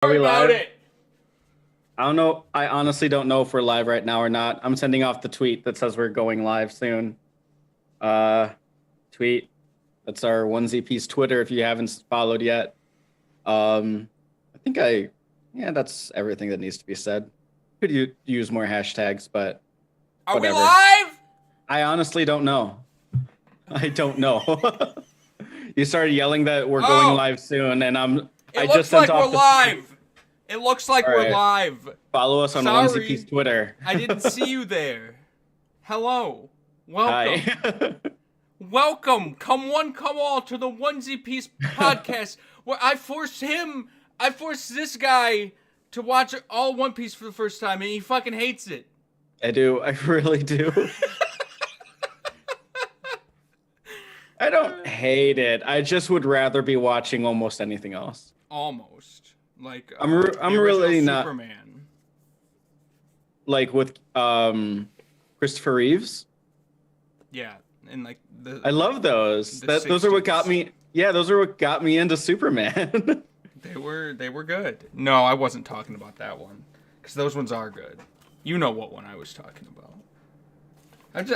Are we about live? it. I don't know. I honestly don't know if we're live right now or not. I'm sending off the tweet that says we're going live soon. Uh, tweet. That's our onesie piece Twitter if you haven't followed yet. I think yeah, that's everything that needs to be said. Could you use more hashtags, but Are we whatever. live? I honestly don't know. I don't know. You started yelling that we're going live soon, and I It just looks sent like we're off the live. It looks like All we're right. live. follow us on Sorry. onesie piece Twitter. I didn't see you there. Hello. Welcome. Hi. Welcome. Come one, come all to the Onesie Piece podcast where I force this guy to watch all One Piece for the first time and he fucking hates it. I do. I really do. I don't hate it. I just would rather be watching almost anything else. Almost. Like I'm the really original not Superman. like with Christopher Reeves. Yeah. And like I love those. the Those are what 60s. got me. Yeah, those are what got me into Superman. They were good. No, I wasn't talking about that one, because those ones are good. You know what one I was talking about.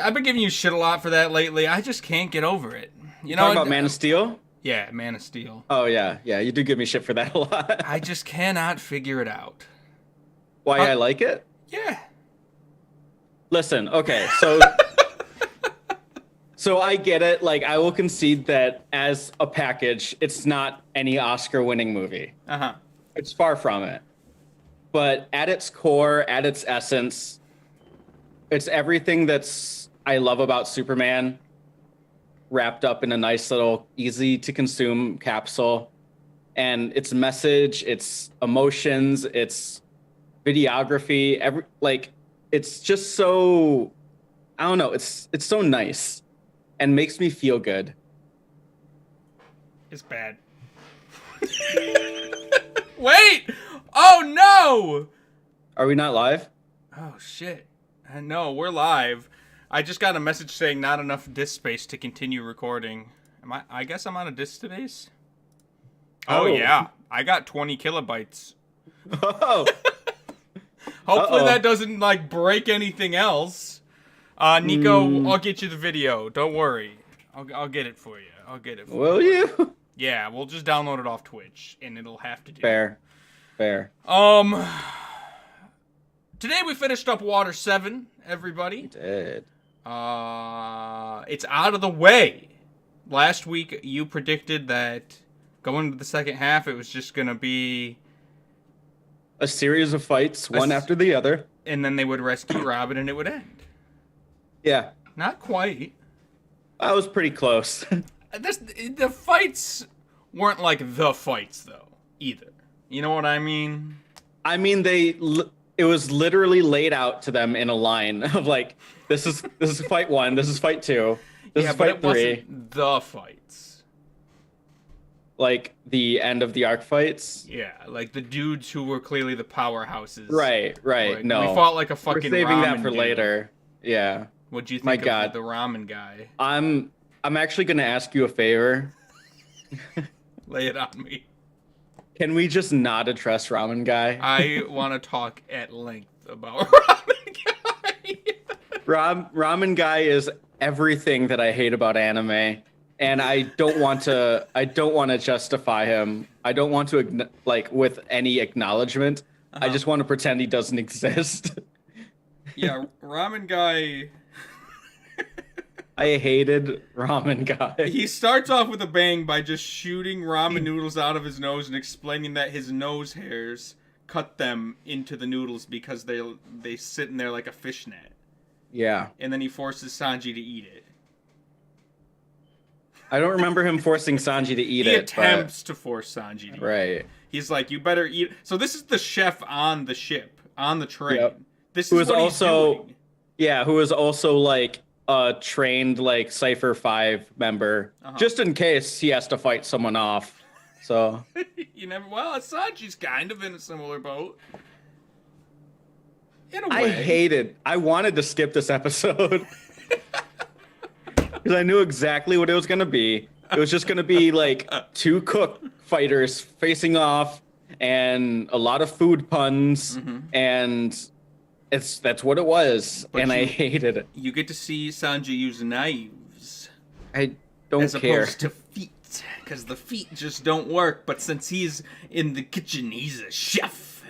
I've been giving you shit a lot for that lately. I just can't get over it. You know, Talking about Man of Steel. Yeah, Man of Steel. Oh yeah, you do give me shit for that a lot. I just cannot figure it out. Why I like it? Yeah. Listen, okay, so I get it. Like, I will concede that as a package, it's not any Oscar-winning movie. Uh-huh. It's far from it. But at its core, at its essence, it's everything I love about Superman wrapped up in a nice little easy-to-consume capsule. And its message, its emotions, its videography, it's just so, I don't know, it's so nice and makes me feel good. It's bad. Wait! Oh no! Are we not live? Oh shit. No, we're live. I just got a message saying not enough disk space to continue recording. I guess I'm on a disk space? Oh yeah. I got 20 kilobytes. Oh, Hopefully that doesn't like break anything else. Nico, I'll get you the video. Don't worry. I'll get it for you. will you? Yeah, we'll just download it off Twitch and it'll have to do. Fair. Today we finished up Water 7, everybody. Did. It's out of the way. Last week you predicted that going into the second half it was just going to be A series of fights, one after the other. and then they would rescue Robin and it would end. Yeah, Not quite. I was pretty close. The fights weren't like the fights though, either. You know what I mean? I mean, it was literally laid out to them in a line of like, this is fight one, this is fight two, this yeah, is but fight it three. wasn't the fights. Like the end of the arc fights. Yeah, like the dudes who were clearly the powerhouses. Right. Like, No, we fought like a we're fucking saving that ramen for dude. later. Yeah. What'd you think My of God. the ramen guy? I'm actually gonna ask you a favor. Lay it on me. Can we just not address Ramen Guy? I want to talk at length about ramen guy. Ramen Guy is everything that I hate about anime, and I don't want to justify him. I don't want to with any acknowledgement. I just want to pretend he doesn't exist. Yeah, ramen guy. I hated Ramen Guy. He starts off with a bang by just shooting ramen noodles out of his nose and explaining that his nose hairs cut them into the noodles because they sit in there like a fishnet. Yeah. And then he forces Sanji to eat it. I don't remember him forcing Sanji to eat He it. attempts to force Sanji to eat it. Right. He's like, you better eat. So this is the chef on the ship, on the train. Yep. This Who is is what also- he's doing. Yeah, who is also like a trained like Cypher 5 member, just in case he has to fight someone off. So You never. Well, Sanji's kind of in a similar boat. In a I way. I wanted to skip this episode because I knew exactly what it was gonna be. It was just gonna be like two cook fighters facing off, and a lot of food puns, and that's what it was, But and I you- hated it. You get to see Sanji use knives I don't as care. opposed to feet, because the feet just don't work. But since he's in the kitchen, he's a chef.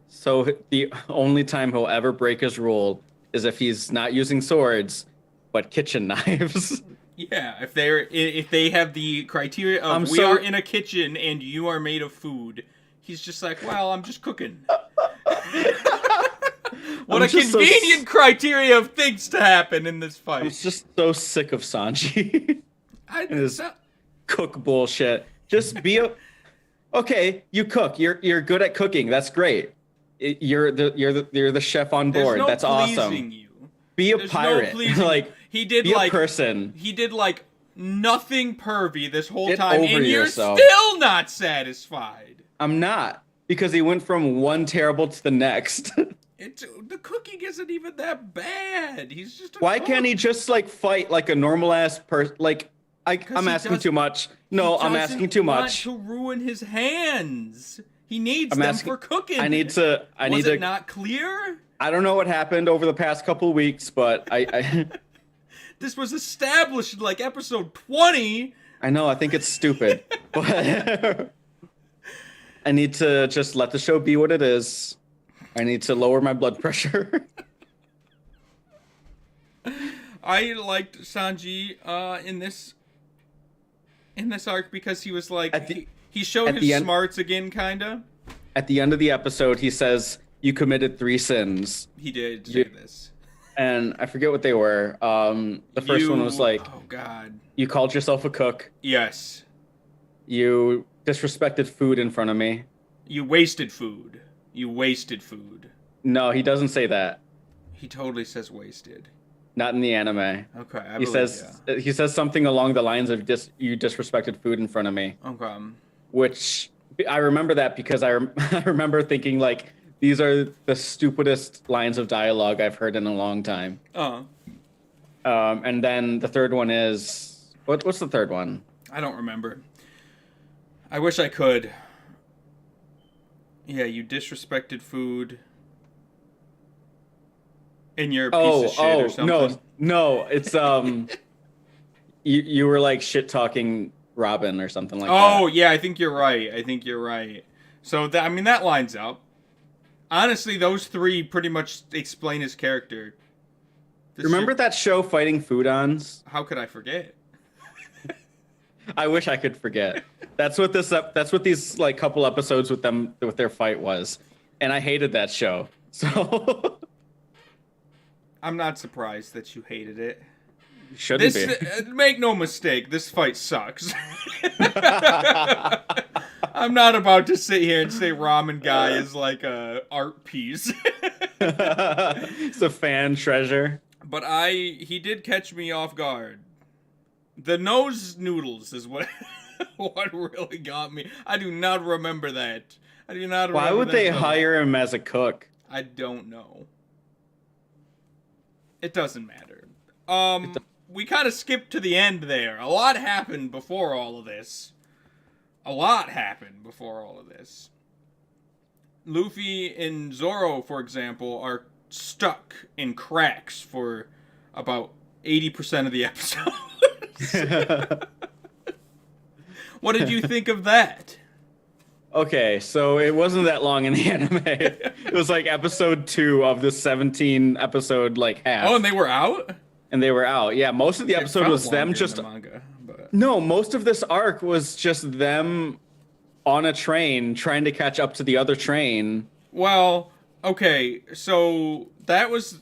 So the only time he'll ever break his rule is if he's not using swords, but kitchen knives. Yeah, if they have the criteria of we are in a kitchen and you are made of food, he's just like, well, I'm just cooking. What a convenient criteria of things to happen in this fight. I'm just so sick of Sanji. His cook bullshit. Just be a okay. You cook. You're good at cooking. That's great. You're the chef on board. No That's awesome. You. Be a There's pirate. No like he did be like a person. He did like nothing pervy this whole Get time, over and you're yourself. still not satisfied. I'm not, because he went from one terrible to the next. The cooking isn't even that bad. He's just. Why can't he just like fight like a normal ass person? Like I'm asking too much. No, I'm asking too much. To ruin his hands. He needs them for cooking. I need to. Was it not clear? I don't know what happened over the past couple of weeks, but I This was established in like episode 20. I know. I think it's stupid, but I need to just let the show be what it is. I need to lower my blood pressure. I liked Sanji in this arc because he was like he showed his smarts again, kinda. At the end of the episode, he says, "You committed 3 sins." He did say this, and I forget what they were. The first one was like, "Oh God, you called yourself a cook." Yes. You disrespected food in front of me. You wasted food. You wasted food. No, he doesn't say that. He totally says wasted. Not in the anime. Okay, he says something along the lines of you disrespected food in front of me. Okay. Which I remember that because I remember thinking like these are the stupidest lines of dialogue I've heard in a long time. And then the third one is what's the third one? I don't remember. I wish I could. Yeah, you disrespected food. And you're a piece of shit or something. No, it's you were like shit talking Robin or something like that. Oh yeah, I think you're right. So that lines up. Honestly, those 3 pretty much explain his character. Remember that show Fighting Foodons? How could I forget? I wish I could forget. That's what these like couple episodes with their fight was, and I hated that show. So I'm not surprised that you hated it. Shouldn't be. Make no mistake, this fight sucks. I'm not about to sit here and say Ramen Guy is like a art piece. It's a fan treasure. But he did catch me off guard. The nose noodles is what really got me. I do not remember that. Why would they hire him as a cook? I don't know. It doesn't matter. We kind of skipped to the end there. A lot happened before all of this. Luffy and Zoro, for example, are stuck in cracks for about 80% of the episode. What did you think of that? Okay, so it wasn't that long in the anime. It was like episode 2 of the 17 episode like half. Oh, and they were out? And they were out. Yeah, most of the episode was them just the manga, but... No, most of this arc was just them on a train trying to catch up to the other train. Well, okay, so that was...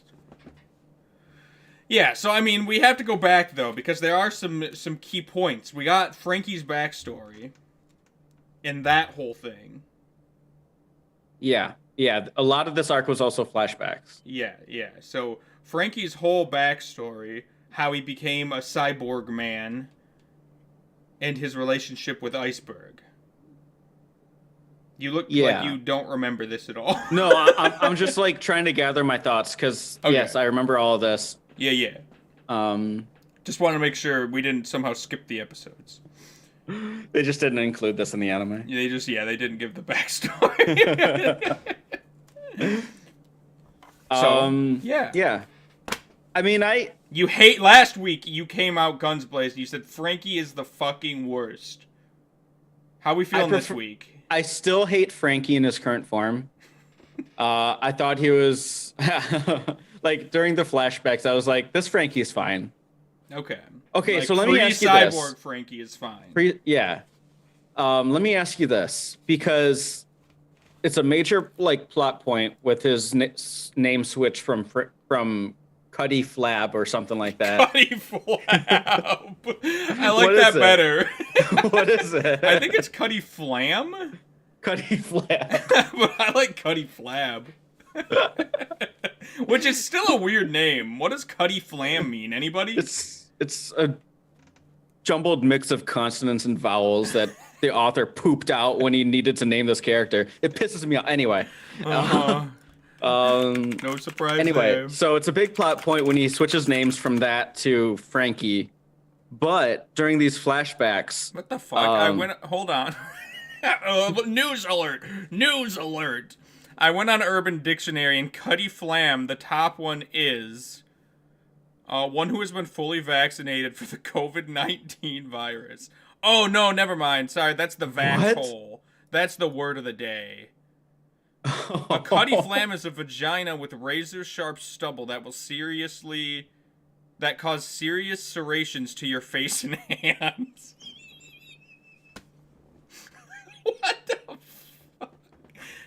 Yeah, so I mean, we have to go back though, because there are some key points. We got Frankie's backstory in that whole thing. Yeah, a lot of this arc was also flashbacks. Yeah. So Frankie's whole backstory, how he became a cyborg man, and his relationship with Iceberg. You look like you don't remember this at all. No, I'm just like trying to gather my thoughts because yes, I remember all of this. Yeah. Um, Just want to make sure we didn't somehow skip the episodes. They just didn't include this in the anime. They didn't give the backstory. So, yeah. Yeah. I mean, Last week, you came out guns blazing. You said Frankie is the fucking worst. How we feeling this week? I still hate Frankie in his current form. I thought he was like during the flashbacks. I was like, this Frankie's fine. Okay. Okay, like, so let me ask you this. Cyborg Frankie is fine. Yeah. Let me ask you this because it's a major like plot point with his name switch from Cuddy Flab or something like that. Cuddy Flab. I like that better. What is it? I think it's Cuddy Flam. Cuddy Flab. But I like Cuddy Flab. Which is still a weird name. What does Cuddy Flam mean? Anybody? It's a jumbled mix of consonants and vowels that the author pooped out when he needed to name this character. It pisses me off. Anyway. No surprise. Anyway, there. So it's a big plot point when he switches names from that to Frankie. But during these flashbacks, what the fuck? Hold on. News alert! News alert! I went on Urban Dictionary and Cuddy Flam, the top one is one who has been fully vaccinated for the COVID-19 virus. Oh no, never mind. Sorry, that's the vax hole. That's the word of the day. A Cuddy Flam is a vagina with razor-sharp stubble that cause serious serrations to your face and hands. What the fuck?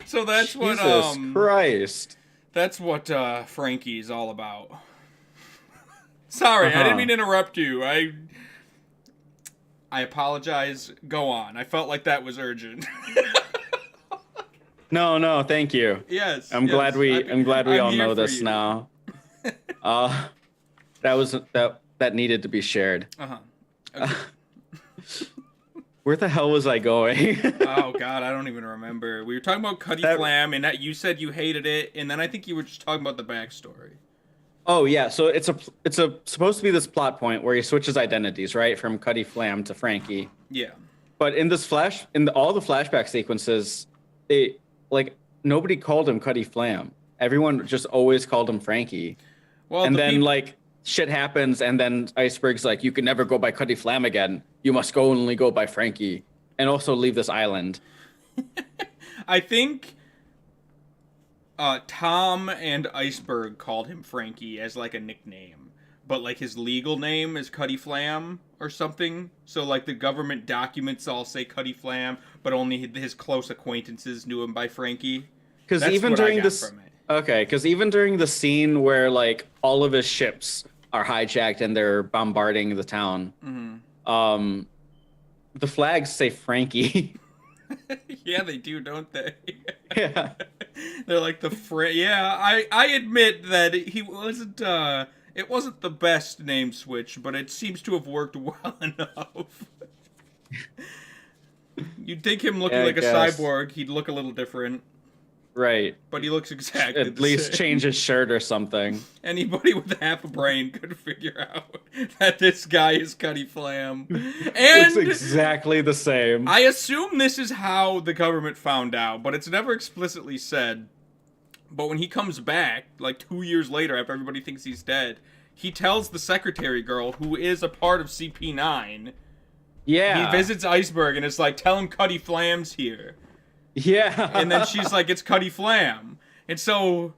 So that's what Jesus Christ. That's what Frankie's all about. Sorry, I didn't mean to interrupt you. I apologize. Go on. I felt like that was urgent. No, thank you. Yes. I'm glad we all know this now. That needed to be shared. Uh-huh. Okay. Where the hell was I going? Oh God, I don't even remember. We were talking about Cuddy Flam, and you said you hated it, and then I think you were just talking about the backstory. Oh yeah, so it's supposed to be this plot point where he switches identities, right, from Cuddy Flam to Frankie. Yeah. But in this all the flashback sequences, nobody called him Cuddy Flam. Everyone just always called him Frankie. Well, and then shit happens, and then Iceberg's like, you can never go by Cuddy Flam again. You must only go by Frankie, and also leave this island. I think Tom and Iceberg called him Frankie as like a nickname, but like his legal name is Cuddy Flam or something. So like the government documents all say Cuddy Flam, but only his close acquaintances knew him by Frankie. Because even during this, because even during the scene where like all of his ships are hijacked and they're bombarding the town, the flags say Frankie. Yeah, they do, don't they? Yeah. They're like I admit that he wasn't it wasn't the best name switch, but it seems to have worked well enough. You'd think him looking like a cyborg, he'd look a little different. Right. But he looks exactly at least change his shirt or something. Anybody with half a brain could figure out that this guy is Cuddy Flam. And it's exactly the same. I assume this is how the government found out, but it's never explicitly said. But when he comes back, like 2 years later after everybody thinks he's dead, he tells the secretary girl, who is a part of CP9. Yeah. He visits Iceberg and it's like, tell him Cuddy Flam's here. Yeah. And then she's like, it's Cuddy Flam. And so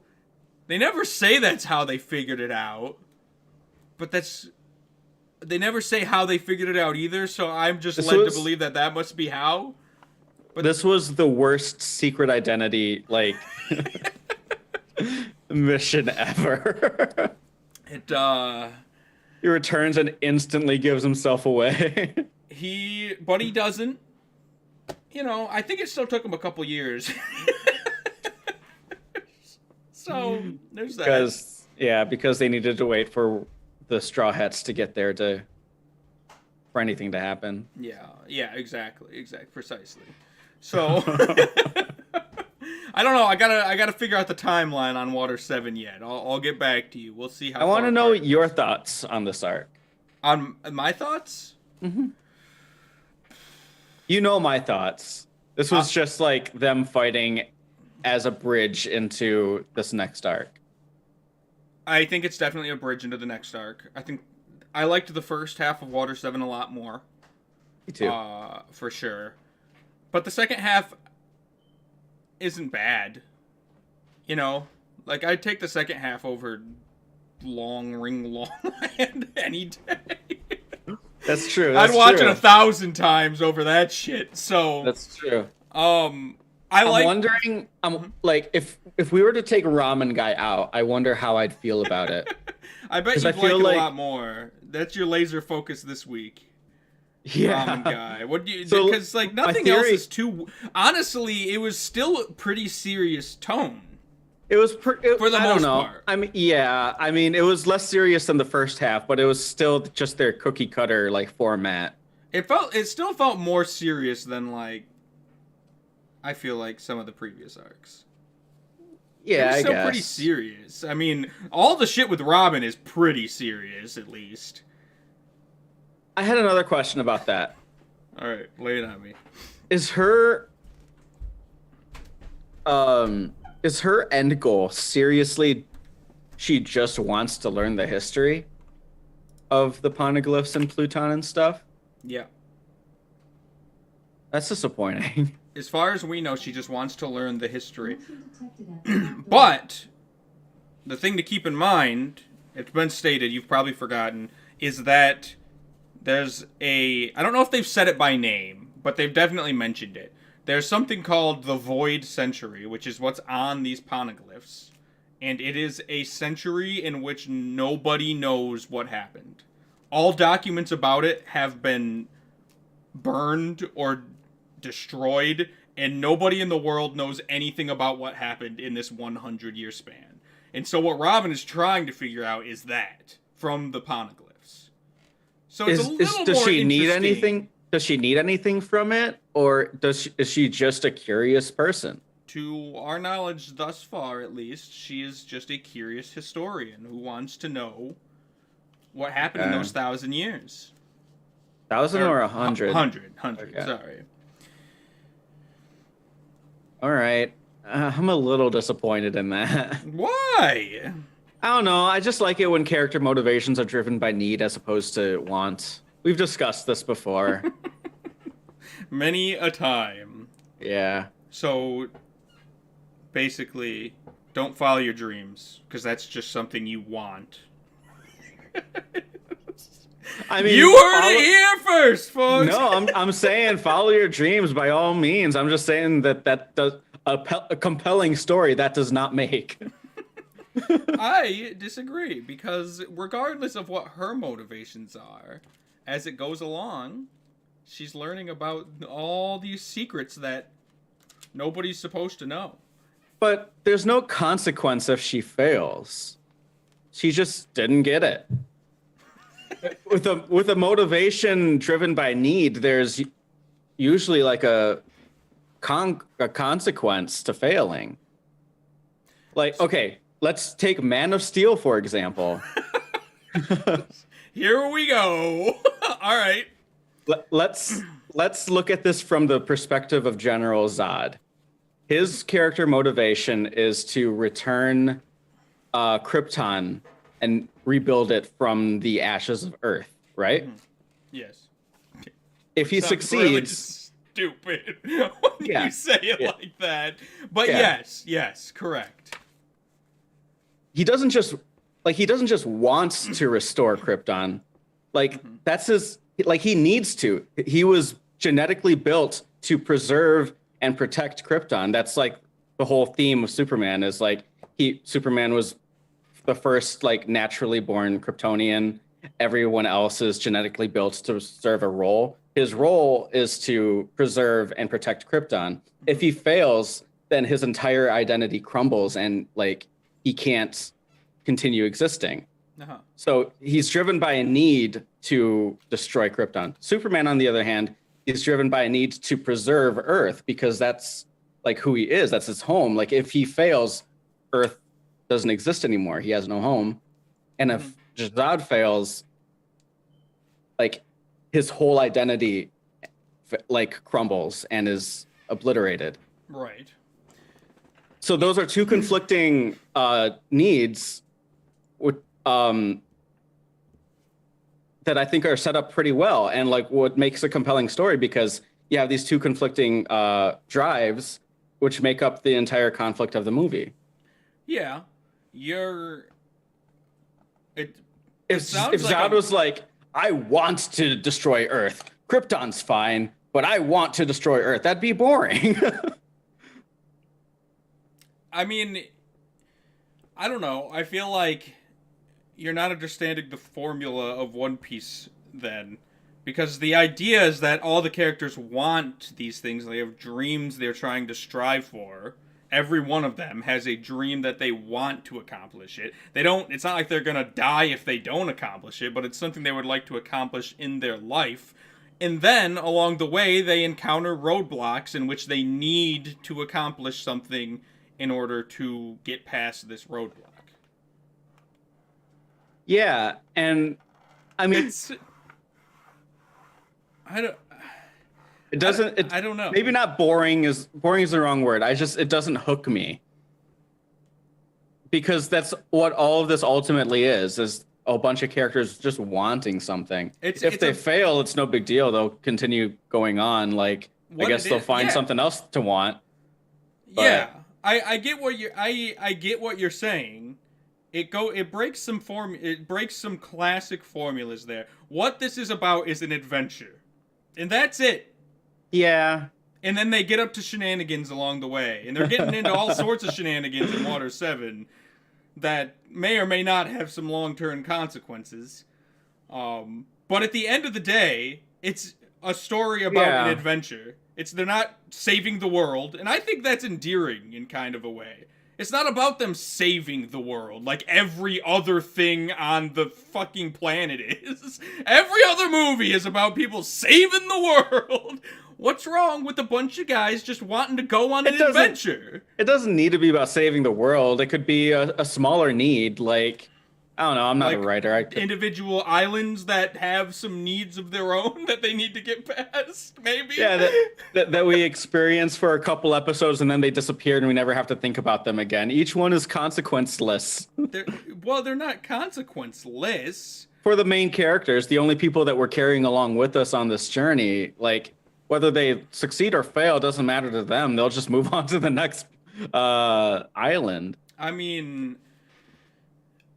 they never say that's how they figured it out. But they never say how they figured it out either, so I'm just led to believe that must be how. But this was the worst secret identity mission ever. He returns and instantly gives himself away. But he doesn't. I think it still took him a couple years. So, there's that. Because they needed to wait for the Straw Hats to get there for anything to happen. Yeah, exactly, precisely. So, I don't know. I gotta figure out the timeline on Water 7 yet. I'll get back to you. We'll see how. I want to know your thoughts on this arc. On my thoughts? Mm-hmm. You know my thoughts. This was just like them fighting as a bridge into this next arc. I think it's definitely a bridge into the next arc. I think I liked the first half of Water 7 a lot more. Me too. For sure. But the second half isn't bad. You know? Like, I'd take the second half over Long Ring Long Land any day. That's true. I'd watch it 1,000 times over that shit. So that's true. I'm wondering, like if we were to take Ramen Guy out, I wonder how I'd feel about it. I bet you'd like it a lot more. That's your laser focus this week. Yeah. Ramen Guy. What do you? Because like nothing else is too. Honestly, it was still a pretty serious tone. It was for the most part. I mean, it was less serious than the first half, but it was still just their cookie cutter like format. It still felt more serious than like. I feel like some of the previous arcs. Yeah, I guess. pretty serious. I mean, all the shit with Robin is pretty serious, at least. I had another question about that. All right, lay it on me. Is her end goal seriously she just wants to learn the history of the poneglyphs and Pluton and stuff? Yeah. That's disappointing. As far as we know, she just wants to learn the history. But the thing to keep in mind, it's been stated, you've probably forgotten, is that there's I don't know if they've said it by name, but they've definitely mentioned it. There's something called the Void Century, which is what's on these poneglyphs. And it is a century in which nobody knows what happened. All documents about it have been burned or destroyed, and nobody in the world knows anything about what happened in this 100-year span. And so what Robin is trying to figure out is that from the poneglyphs. So it's a little does more she need interesting. anything? Does she need anything from it, or is she just a curious person? To our knowledge thus far, at least, she is just a curious historian who wants to know what happened in those 1,000 years. 1,000 or 100? 100, Okay. Sorry. All right. I'm a little disappointed in that. Why? I don't know. I just like it when character motivations are driven by need as opposed to want. We've discussed this before. Many a time. Yeah. So, basically, don't follow your dreams, because that's just something you want. I mean, you heard it here first, folks. No, I'm saying follow your dreams by all means. I'm just saying that does a compelling story that does not make. I disagree, because regardless of what her motivations are, as it goes along, she's learning about all these secrets that nobody's supposed to know. But there's no consequence if she fails. She just didn't get it. With a motivation driven by need, there's usually like a consequence to failing. Like, okay, let's take Man of Steel, for example. Here we go. All right. Let's look at this from the perspective of General Zod. His character motivation is to return Krypton and rebuild it from the ashes of Earth, right? Yes. If he succeeds, really stupid when you say it like that. But yes, correct. He doesn't just want to restore Krypton. Like that's his. Like he needs to. He was genetically built to preserve and protect Krypton. That's like the whole theme of Superman. Is like Superman was the first like naturally born Kryptonian. Everyone else is genetically built to serve a role. His role is to preserve and protect Krypton. If he fails, then his entire identity crumbles and like he can't continue existing. Uh-huh. So he's driven by a need to destroy Krypton. Superman, on the other hand, is driven by a need to preserve Earth because that's like who he is. That's his home. Like if he fails, Earth doesn't exist anymore. He has no home. And if Zod fails, like his whole identity like crumbles and is obliterated. Right. So those are two conflicting needs, that I think are set up pretty well, and like what makes a compelling story, because you have these two conflicting drives, which make up the entire conflict of the movie. Yeah, you're. If Zod was like, I want to destroy Earth, Krypton's fine, but I want to destroy Earth, that'd be boring. I mean, I don't know. I feel like you're not understanding the formula of One Piece then. Because the idea is that all the characters want these things. They have dreams they're trying to strive for. Every one of them has a dream that they want to accomplish it. It's not like they're going to die if they don't accomplish it, but it's something they would like to accomplish in their life. And then, along the way, they encounter roadblocks in which they need to accomplish something in order to get past this roadblock. Yeah, and I mean, I don't know. Maybe not boring is the wrong word. It doesn't hook me, because that's what all of this ultimately is a bunch of characters just wanting something. If they fail, it's no big deal. They'll continue going on. Like, I guess they'll find something else to want. But... Yeah, I get what you're saying. It breaks some classic formulas there. What this is about is an adventure. And that's it. Yeah. And then they get up to shenanigans along the way. And they're getting into all sorts of shenanigans in Water 7 that may or may not have some long-term consequences. But at the end of the day, it's a story about an adventure. They're not saving the world. And I think that's endearing in kind of a way. It's not about them saving the world like every other thing on the fucking planet is. Every other movie is about people saving the world. What's wrong with a bunch of guys just wanting to go on an adventure? It doesn't need to be about saving the world. It could be a smaller need, like, I don't know, I'm not a writer. Individual islands that have some needs of their own that they need to get past, maybe? Yeah, that we experience for a couple episodes and then they disappear and we never have to think about them again. Each one is consequenceless. They're not consequenceless. For the main characters, the only people that we're carrying along with us on this journey, like, whether they succeed or fail doesn't matter to them. They'll just move on to the next island. I mean...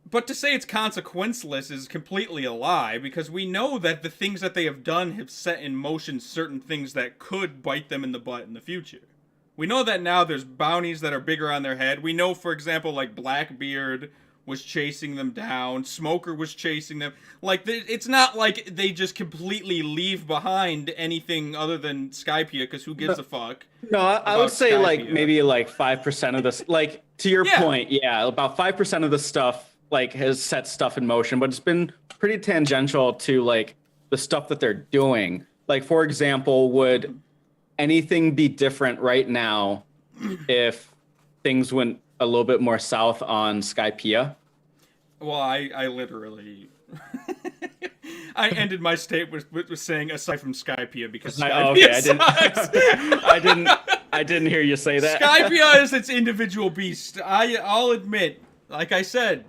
But to say it's consequenceless is completely a lie, because we know that the things that they have done have set in motion certain things that could bite them in the butt in the future. We know that now there's bounties that are bigger on their head. We know, for example, like Blackbeard was chasing them down. Smoker was chasing them. Like, it's not like they just completely leave behind anything other than Skypiea, because who gives a fuck? No, I would say, like, maybe, like, 5% of this. Like, to your point, about 5% of the stuff, like, has set stuff in motion, but it's been pretty tangential to, like, the stuff that they're doing. Like, for example, would anything be different right now if things went a little bit more south on Skypiea? Well, I literally... I ended my statement with saying, aside from Skypiea, because Skypiea sucks. I didn't hear you say that. Skypiea is its individual beast. I'll admit, like I said,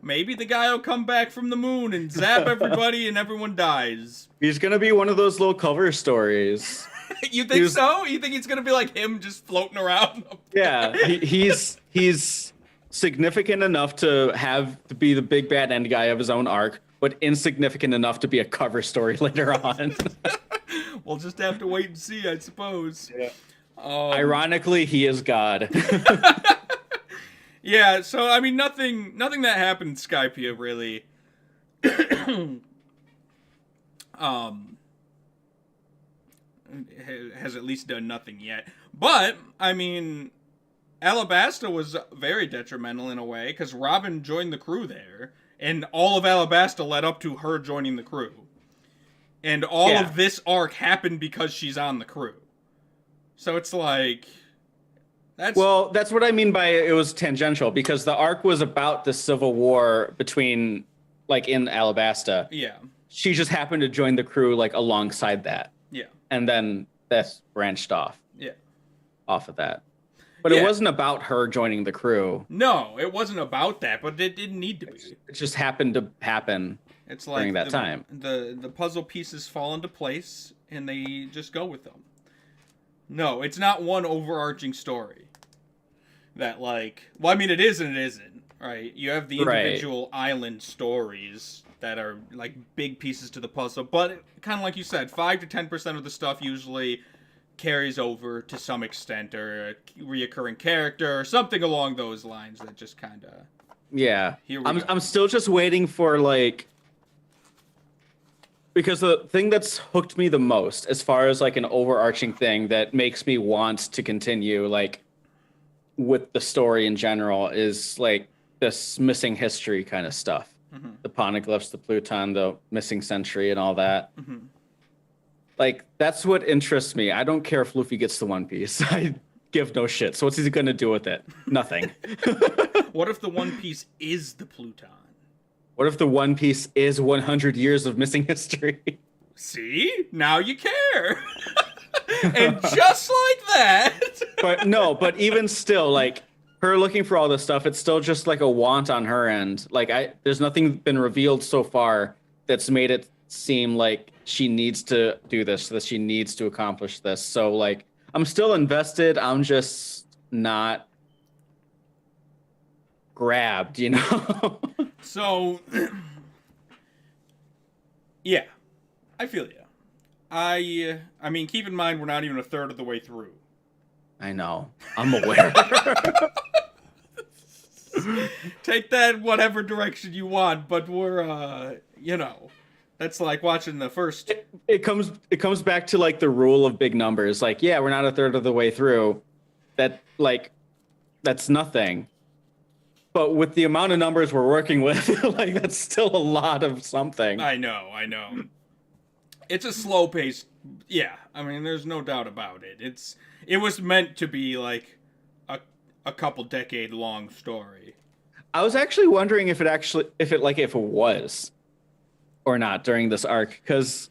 maybe the guy will come back from the moon and zap everybody and everyone dies. He's going to be one of those little cover stories. You think so? You think it's going to be like him just floating around? Yeah, he's significant enough to be the big bad end guy of his own arc, but insignificant enough to be a cover story later on. We'll just have to wait and see, I suppose. Yeah. Ironically, he is God. Yeah, so I mean, nothing that happened in Skypiea really has at least done nothing yet. But I mean, Alabasta was very detrimental in a way, because Robin joined the crew there, and all of Alabasta led up to her joining the crew, and all of this arc happened because she's on the crew. So it's like. That's what I mean by it was tangential, because the arc was about the civil war between, like, in Alabasta. Yeah. She just happened to join the crew, like, alongside that. Yeah. and then that's branched Yeah. off of that. But it wasn't about her joining the crew. No, it wasn't about that, but it didn't need to be. It just happened to happen. It's like during that time. The puzzle pieces fall into place and they just go with them. No, it's not one overarching story. That like, well, I mean, it is and it isn't, right? You have the individual island stories that are like big pieces to the puzzle, but kind of like you said, 5 to 10% of the stuff usually carries over to some extent, or a reoccurring character, or something along those lines that just kind of. Yeah, I'm still just waiting for like. Because the thing that's hooked me the most, as far as like an overarching thing that makes me want to continue, like with the story in general, is like this missing history kind of stuff. Mm-hmm. The poneglyphs, the Pluton, the missing century, and all that. Mm-hmm. Like that's what interests me. I don't care if Luffy gets the One Piece. I give no shit. So what's he gonna do with it? Nothing. What if the One Piece is the Pluton? What if the One Piece is 100 years of missing history? See? Now you care. And just like that. But even still, like, her looking for all this stuff, it's still just like a want on her end. Like, there's nothing been revealed so far that's made it seem like she needs to do this, that she needs to accomplish this. So, like, I'm still invested. I'm just not grabbed, you know? So, yeah, I feel you. I mean, keep in mind, we're not even a third of the way through. I know. I'm aware. Take that whatever direction you want, but we're, you know, that's like watching the first. It comes back to like the rule of big numbers. Like, yeah, we're not a third of the way through. That's nothing. But with the amount of numbers we're working with, like that's still a lot of something. I know. It's a slow pace. Yeah, I mean, there's no doubt about it. It was meant to be like a couple decade long story. I was actually wondering if it was or not during this arc, because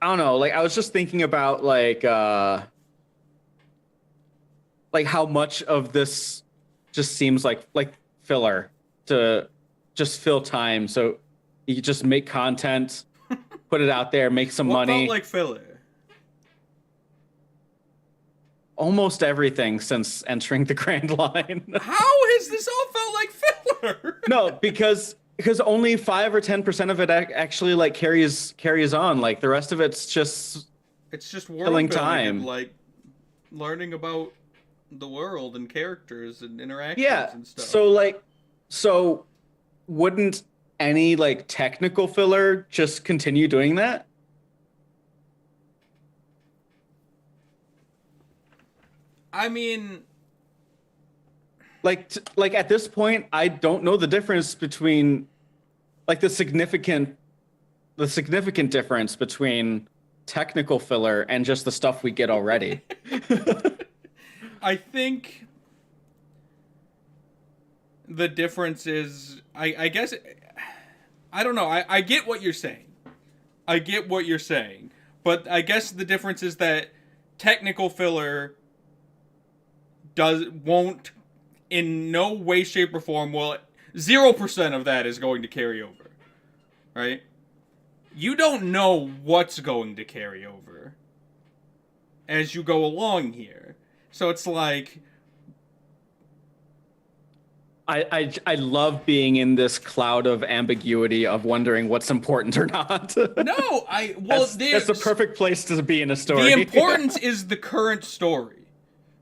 I don't know. Like I was just thinking about like how much of this just seems like filler to just fill time, so you could just make content, put it out there, make some money. What felt like filler? Almost everything since entering the Grand Line. How has this all felt like filler? No, because only 5 or 10% of it actually like carries on. Like the rest of it's just killing time, and, like learning about the world and characters and interactions and stuff. So wouldn't any like technical filler just continue doing that? I mean, like at this point, I don't know the difference between like the significant difference between technical filler and just the stuff we get already. I think the difference is, I guess, I don't know. I get what you're saying. But I guess the difference is that technical filler won't in no way, shape, or form 0% of that is going to carry over. Right? You don't know what's going to carry over as you go along here. So it's like, I love being in this cloud of ambiguity of wondering what's important or not. No, that's the perfect place to be in a story. The importance is the current story.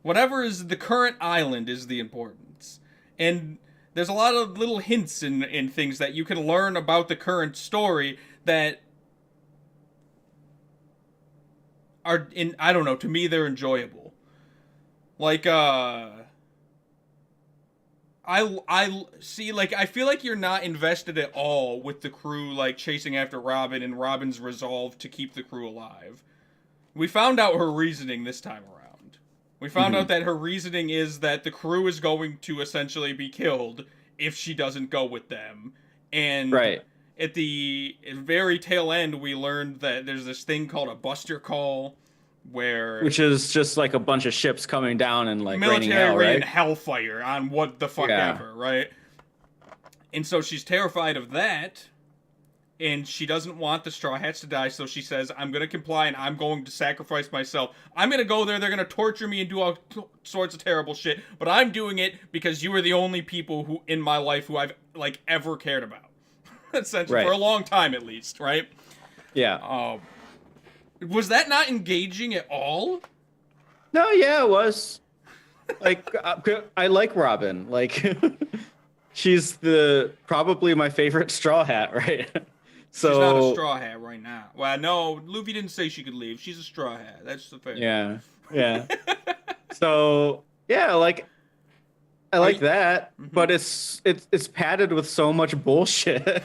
Whatever is the current island is the importance. And there's a lot of little hints in things that you can learn about the current story that are I don't know, to me they're enjoyable. Like I see, like, I feel like you're not invested at all with the crew, like, chasing after Robin and Robin's resolve to keep the crew alive. We found out her reasoning this time around. We found out that her reasoning is that the crew is going to essentially be killed if she doesn't go with them. And right. at the very tail end, we learned that there's this thing called a buster call, where Which is just like a bunch of ships coming down and like raining military hell, rain right? hellfire on what the fuck Yeah. ever, right? And so she's terrified of that, and she doesn't want the Straw Hats to die, so she says, I'm going to comply and I'm going to sacrifice myself. I'm going to go there, they're going to torture me and do all sorts of terrible shit, but I'm doing it because you are the only people who in my life who I've, like, ever cared about. Essentially, Right. for a long time at least, right? Yeah. Was that not engaging at all? No, yeah, it was. Like, I like Robin. Like, she's probably my favorite Straw Hat, right? So She's not a Straw Hat right now. Well, no, Luffy didn't say she could leave. She's a Straw Hat. That's the fair. yeah, yeah. So yeah, like I like that, but it's padded with so much bullshit.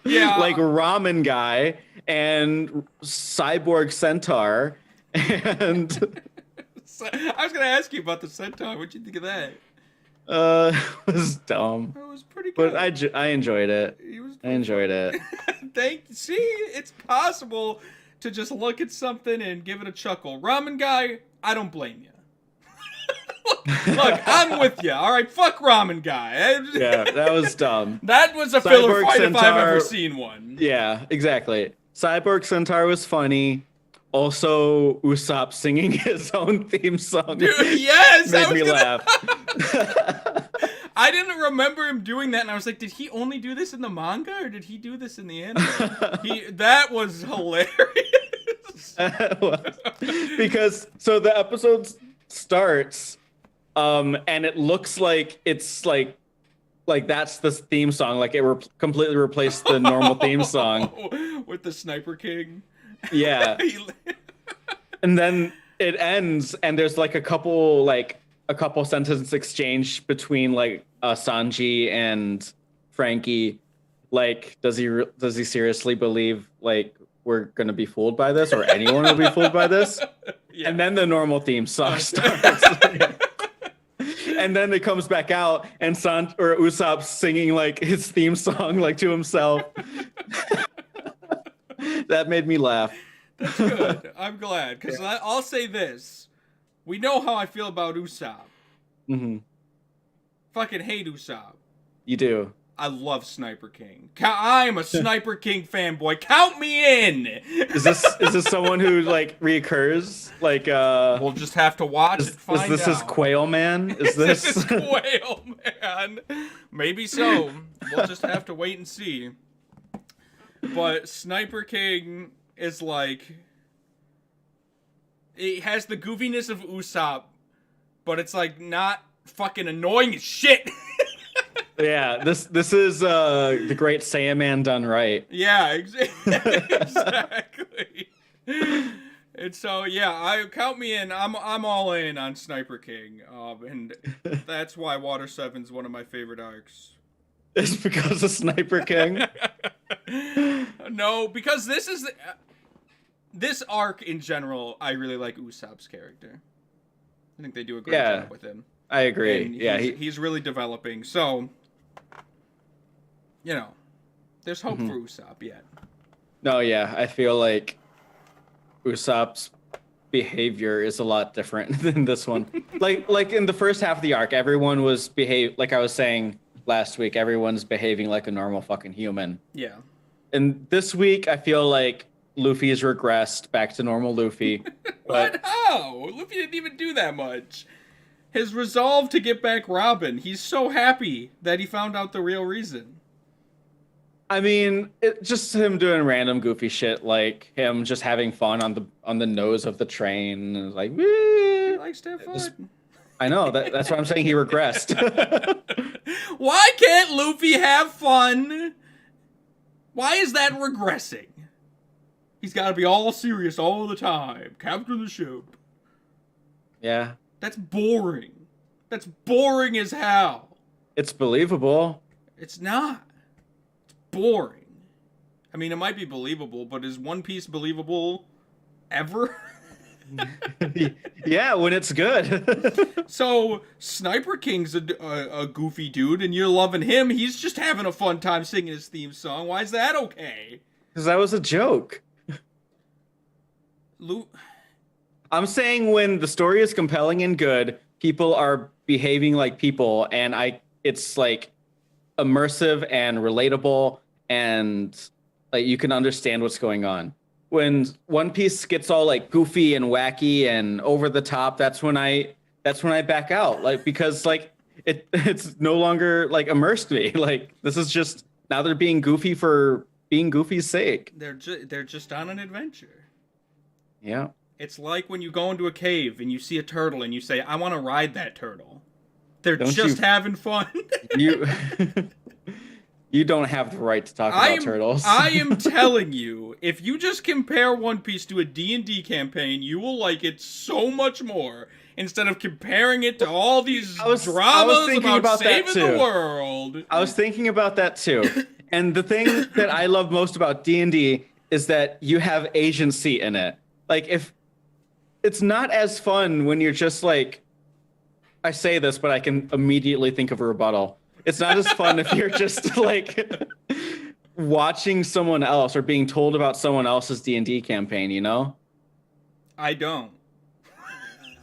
Yeah. Like Ramen Guy and Cyborg Centaur, and I was gonna ask you about the Centaur. What'd you think of that? it was dumb, It was pretty good. but I enjoyed it. It was I enjoyed it. See, it's possible to just look at something and give it a chuckle. Ramen Guy, I don't blame you. Look, I'm with you. All right, fuck Ramen Guy. Yeah, that was dumb. That was a filler Cyborg fight if I've ever Centaur- seen one. Yeah, exactly. Cyborg Centaur was funny. Also, Usopp singing his own theme song Dude, yes, made me laugh. I didn't remember him doing that, and I was like, did he only do this in the manga, or did he do this in the anime? That was hilarious. Because so the episode starts, and it looks like it's like that's the theme song. Like it completely replaced the normal theme song with the Sniper King. Yeah. And then it ends, and there's like a couple sentence exchange between like Sanji and Frankie. Like, does he seriously believe like we're gonna be fooled by this, or anyone will be fooled by this? Yeah. And then the normal theme song starts. And then it comes back out, and Usopp singing like his theme song like to himself. That made me laugh. That's good. I'm glad, because I'll say this: we know how I feel about Usopp. Mm-hmm. Fucking hate Usopp. You do. I love Sniper King. I'm a Sniper King fanboy. Count me in. Is this someone who like reoccurs? Like We'll just have to watch and find is this out. his Quail Man? Is This this is Quail Man. Maybe so. We'll just have to wait and see. But Sniper King is like, it has the goofiness of Usopp, but it's like not fucking annoying as shit. Yeah, this is the Great Saiyaman done right. Yeah, exactly. And so yeah, count me in. I'm all in on Sniper King, and that's why Water 7's one of my favorite arcs. It's because of Sniper King. No, because this arc in general, I really like Usopp's character. I think they do a great job with him. I agree. And Yeah, he's really developing. So, there's hope for Usopp yet. No, yeah, I feel like Usopp's behavior is a lot different than this one. like in the first half of the arc, everyone was like I was saying last week, everyone's behaving like a normal fucking human. Yeah. And this week, I feel like Luffy has regressed back to normal Luffy. What? How? Luffy didn't even do that much. His resolve to get back Robin. He's so happy that he found out the real reason. I mean, just him doing random goofy shit, like him just having fun on the nose of the train, and like, He likes to have fun. I know that's why I'm saying he regressed. Why can't Luffy have fun? Why is that regressing? He's got to be all serious all the time. Captain the ship. Yeah, That's boring. That's boring as hell. it's believable. It's not. It's boring. I mean, it might be believable, but is One Piece believable ever? Yeah, when it's good. So Sniper King's a goofy dude, and you're loving him. He's just having a fun time singing his theme song. Why is that okay? Because that was a joke. Lu- I'm saying when the story is compelling and good, people are behaving like people, and it's like immersive and relatable, and like you can understand what's going on. When One Piece gets all like goofy and wacky and over the top, that's when I back out. Like because like it's no longer like immersed me. Like this is just now they're being goofy for being goofy's sake. they're just on an adventure. Yeah. It's like when you go into a cave and you see a turtle and you say, "I want to ride that turtle." They're Don't just you having fun. you you don't have the right to talk about turtles. I am telling you, if you just compare One Piece to a D&D campaign, you will like it so much more. Instead of comparing it to all these dramas about saving the world. I was thinking about that too. And the thing that I love most about D&D is that you have agency in it. Like if it's not as fun when you're just like I say this, but I can immediately think of a rebuttal. It's not as fun if you're just like watching someone else or being told about someone else's D&D campaign, you know? I don't.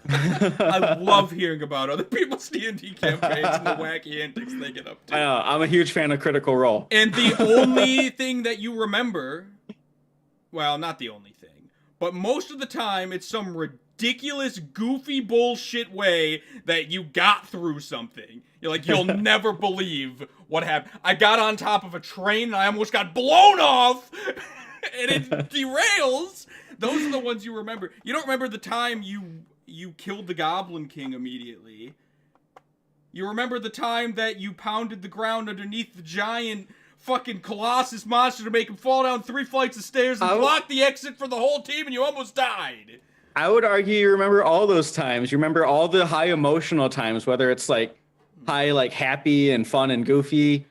I love hearing about other people's D&D campaigns and the wacky antics they get up to. I know, I'm a huge fan of Critical Role. And the only thing that you remember, well, not the only thing, but most of the time it's some ridiculous, goofy bullshit way that you got through something. You're like, you'll never believe what happened. I got on top of a train and I almost got blown off, and it derails. Those are the ones you remember. You don't remember the time you killed the Goblin King immediately. You remember the time that you pounded the ground underneath the giant fucking Colossus monster to make him fall down 3 flights of stairs and block the exit for the whole team, and you almost died. I would argue you remember all those times. You remember all the high emotional times, whether it's like high, like happy and fun and goofy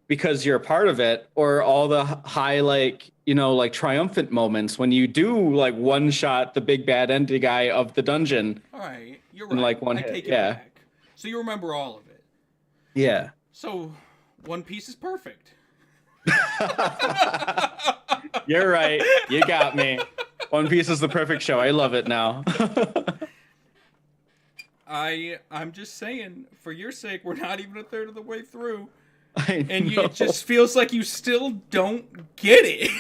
because you're a part of it, or all the high, like, you know, like triumphant moments when you do like one shot the big bad ending guy of the dungeon. All right, you're in right. like one I hit. take it Yeah. back. So you remember all of it. Yeah. So One Piece is perfect. You're right. You got me. One Piece is the perfect show. I love it now. I'm just saying, for your sake, we're not even a third of the way through. And It just feels like you still don't get it.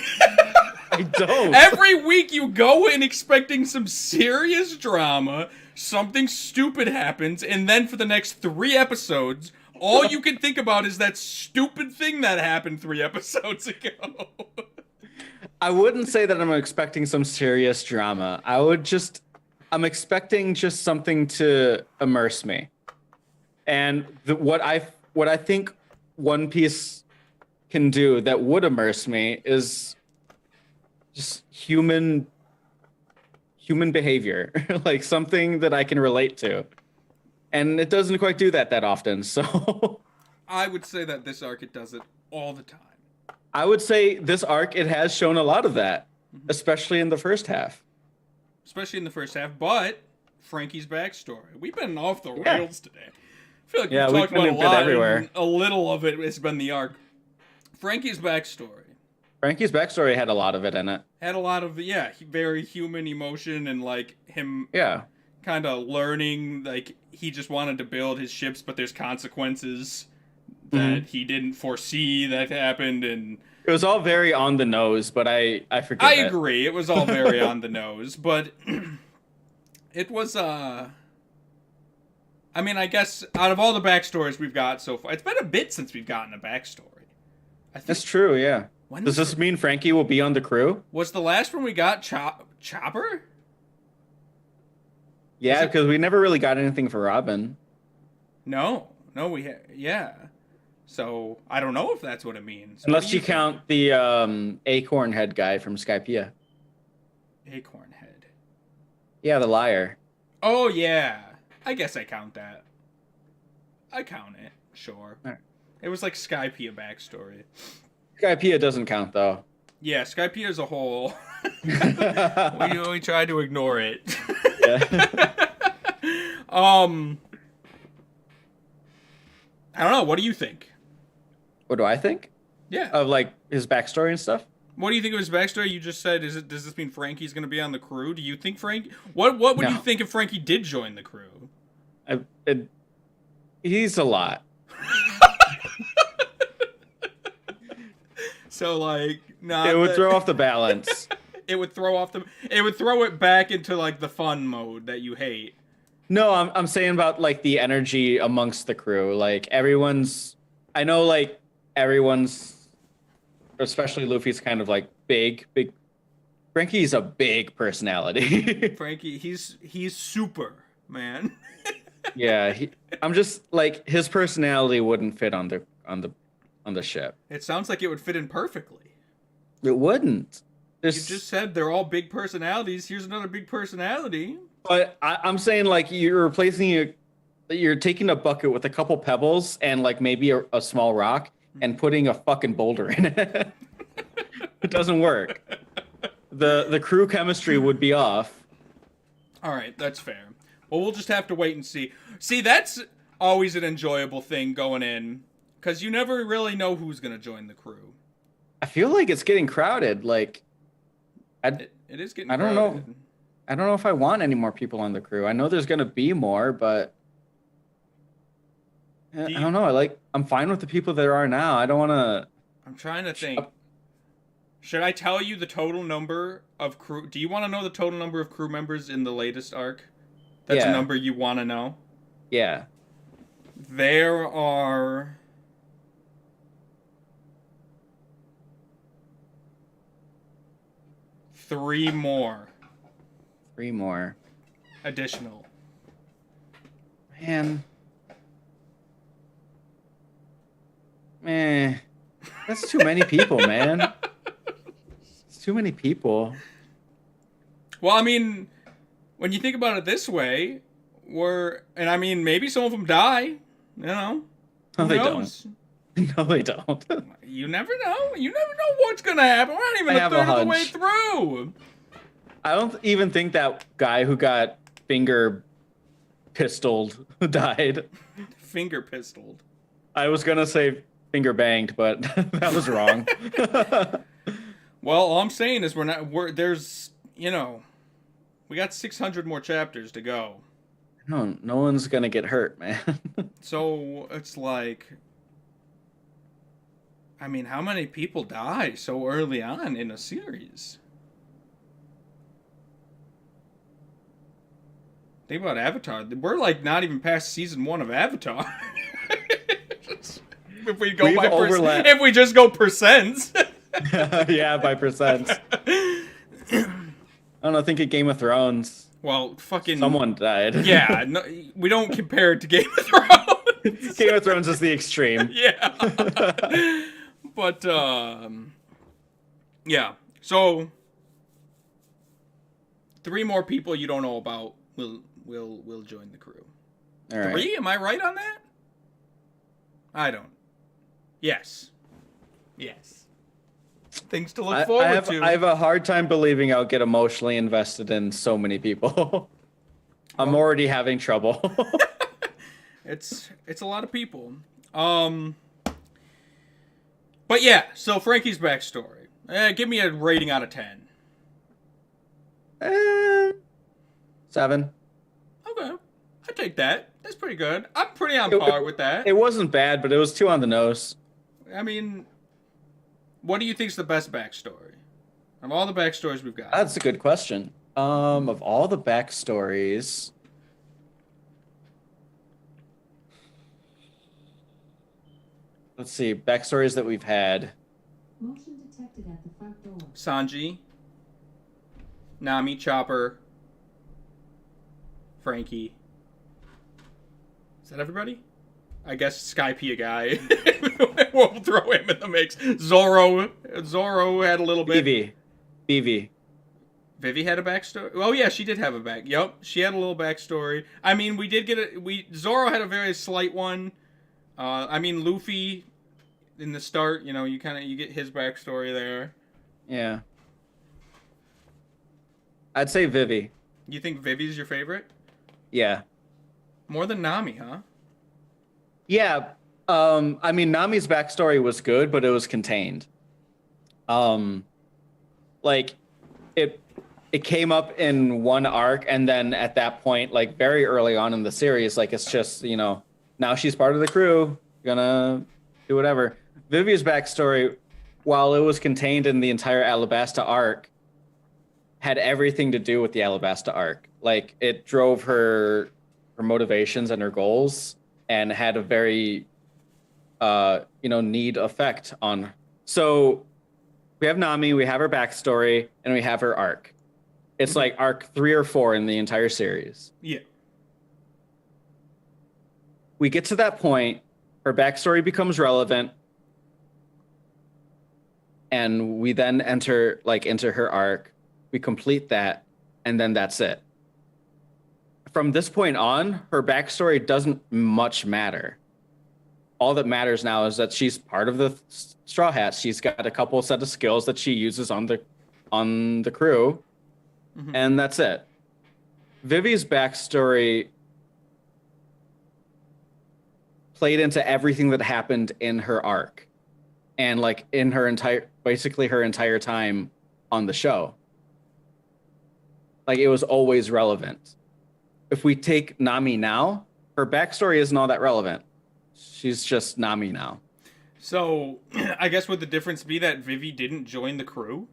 I don't. Every week you go in expecting some serious drama, something stupid happens, and then for the next 3 episodes, all you can think about is that stupid thing that happened 3 episodes ago. I wouldn't say that I'm expecting some serious drama. I'm expecting just something to immerse me. And what I think One Piece can do that would immerse me is just human behavior, like something that I can relate to. And it doesn't quite do that often. So I would say that this arc, it does it all the time. I would say this arc, it has shown a lot of that, especially in the first half. Especially in the first half, but Frankie's backstory. We've been off the rails today. I feel like we've talked about a lot, and a little of it has been the arc. Frankie's backstory. Frankie's backstory had a lot of it in it. Had a lot of, very human emotion and, like, him kind of learning, like, he just wanted to build his ships, but there's consequences that he didn't foresee that happened, and it was all very on the nose, but I forget. I agree. It was all very on the nose, but it was, I mean, I guess out of all the backstories we've got so far, it's been a bit since we've gotten a backstory. That's true, yeah. Does this mean Frankie will be on the crew? Was the last one we got Chopper? Yeah, because we never really got anything for Robin. No, yeah. So, I don't know if that's what it means. Unless you count the Acorn Head guy from Skypiea. Acorn Head? Yeah, the liar. Oh, yeah. I guess I count that. I count it, sure. Right. It was like Skypiea backstory. Skypiea doesn't count, though. Yeah, Skypiea as a whole. Yeah. we try to ignore it. um, I don't know. What do you think? What do I think Yeah. of like his backstory and stuff? What do you think of his backstory? You just said, does this mean Frankie's going to be on the crew? Do you think What would No. you think if Frankie did join the crew? He's a lot. So like, It would throw off the balance. It would throw it back into like the fun mode that you hate. No, I'm saying about like the energy amongst the crew. Like I know like everyone's, especially Luffy's kind of like big. Frankie's a big personality. Frankie, he's super, man. Yeah, I'm just like his personality wouldn't fit on the ship. It sounds like it would fit in perfectly. It wouldn't. You just said they're all big personalities. Here's another big personality. But I'm saying like you're you're taking a bucket with a couple pebbles and like maybe a small rock and putting a fucking boulder in it. It doesn't work. The crew chemistry would be off. All right, that's fair. Well, we'll just have to wait and see. See, that's always an enjoyable thing going in, because you never really know who's going to join the crew. I feel like it's getting crowded. Like, It is getting I don't crowded. know. I don't know if I want any more people on the crew. I know there's going to be more, but I don't know. I'm fine with the people that are now. I don't want to. I'm trying to think. Should I tell you the total number of crew? Do you want to know the total number of crew members in the latest arc? That's a number you want to know? Yeah. There are 3 more. 3 more. Additional. Man. That's too many people, man. It's too many people. Well, I mean, when you think about it this way, and I mean, maybe some of them die, you know? No, Who they knows? don't. No, they don't. You never know. You never know what's gonna happen. We're not even I a have a third of the way hunch. through. I don't even think that guy who got finger pistoled died. Finger pistoled. I was gonna say finger banged, but that was wrong. Well, all I'm saying is there's, we got 600 more chapters to go. No one's gonna get hurt, man. So it's like, I mean, how many people die so early on in a series? Think about Avatar. We're like not even past season 1 of Avatar. If we go if we just go percents. Yeah, by percents. I don't know. Think of Game of Thrones. Well, fucking Someone died. Yeah, no, we don't compare it to Game of Thrones. Game of Thrones is the extreme. Yeah. But yeah. So 3 more people you don't know about will join the crew. All right. 3? Am I right on that? I don't. Yes. Things to look forward to. I have a hard time believing I'll get emotionally invested in so many people. I'm already having trouble. It's a lot of people. But yeah, so Frankie's backstory. Give me a rating out of 10. 7. Okay. I take that. That's pretty good. I'm pretty on par with that. It wasn't bad, but it was too on the nose. I mean, what do you think's the best backstory? Of all the backstories we've got. That's a good question. Of all the backstories, let's see, backstories that we've had. Motion detected at the front door. Sanji, Nami, Chopper, Frankie. Is that everybody? I guess Skypiea guy. We'll throw him in the mix. Zoro had a little bit. BV. Vivi had a backstory. Oh yeah, she did have a back. Yep, she had a little backstory. I mean, we did get Zoro had a very slight one. I mean, Luffy in the start, you get his backstory there. Yeah. I'd say Vivi. You think Vivi's your favorite? Yeah. More than Nami, huh? Yeah. I mean, Nami's backstory was good, but it was contained. Um, like it it came up in one arc, and then at that point, like very early on in the series, like it's just, now she's part of the crew, gonna do whatever. Vivi's backstory, while it was contained in the entire Alabasta arc, had everything to do with the Alabasta arc. Like it drove her motivations and her goals, and had a very need effect on. So we have Nami, we have her backstory, and we have her arc. It's like arc 3 or 4 in the entire series. Yeah. We get to that point, her backstory becomes relevant, and we then enter her arc. We complete that, and then that's it. From this point on, her backstory doesn't much matter. All that matters now is that she's part of the Straw Hats. She's got a couple set of skills that she uses on the crew, and that's it. Vivi's backstory played into everything that happened in her arc, and like in her entire time on the show. Like it was always relevant. If we take Nami now, her backstory isn't all that relevant. She's just Nami now. So, I guess would the difference be that Vivi didn't join the crew?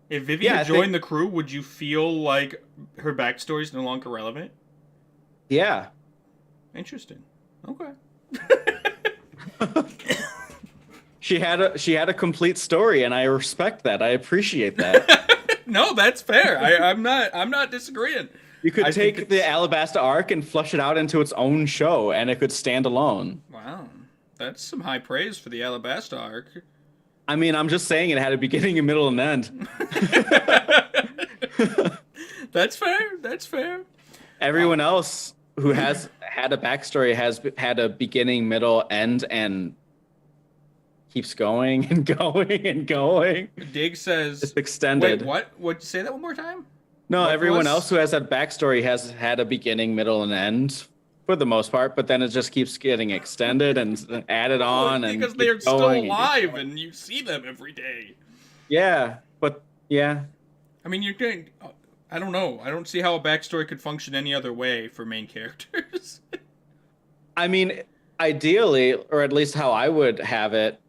If Vivi had joined the crew, would you feel like her backstory is no longer relevant? Yeah. Interesting. Okay. She had a complete story, and I respect that. I appreciate that. No, that's fair. I'm not disagreeing. You could take the Alabasta arc and flush it out into its own show, and it could stand alone. Wow. That's some high praise for the Alabasta arc. I mean, I'm just saying it had a beginning, a middle, and end. That's fair. That's fair. Everyone else who has had a backstory has had a beginning, middle, end, and keeps going and going and going. Dig says... It's extended. Wait, what? What? Say that one more time? No, everyone else who has that backstory has had a beginning, middle, and end for the most part, but then it just keeps getting extended and added on. Because they're still alive and you see them every day. Yeah, but yeah. I mean, you're doing... I don't know. I don't see how a backstory could function any other way for main characters. I mean, ideally, or at least how I would have it,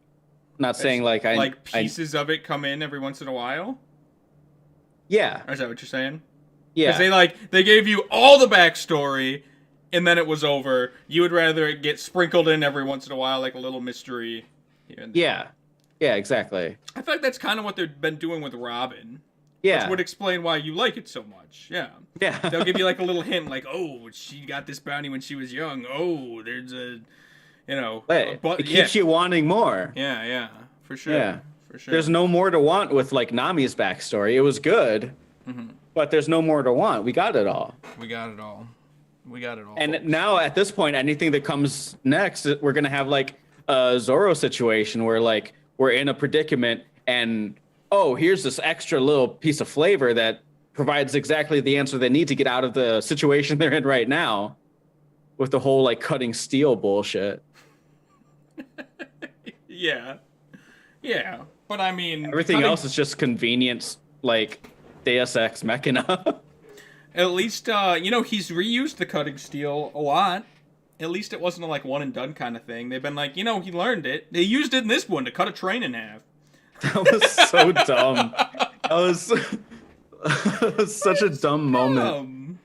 not saying like pieces of it come in every once in a while? Yeah. Is that what you're saying? Yeah. Because they gave you all the backstory, and then it was over. You would rather it get sprinkled in every once in a while, like a little mystery. Yeah. Yeah, exactly. I feel like that's kind of what they've been doing with Robin. Yeah. Which would explain why you like it so much. Yeah. Yeah. They'll give you like a little hint, like, oh, she got this bounty when she was young. Oh, there's a, it keeps you wanting more. Yeah, for sure. Yeah. For sure. There's no more to want with like Nami's backstory. It was good, but there's no more to want. We got it all. We got it all. And folks. now at this point, anything that comes next, we're gonna have like a Zoro situation where like we're in a predicament, and here's this extra little piece of flavor that provides exactly the answer they need to get out of the situation they're in right now, with the whole like cutting steel bullshit. Yeah, but I mean... Everything else is just convenience, like Deus Ex Machina. At least, he's reused the cutting steel a lot. At least it wasn't a, like, one-and-done kind of thing. They've been like, he learned it. They used it in this one to cut a train in half. That was so dumb. That was such a dumb moment.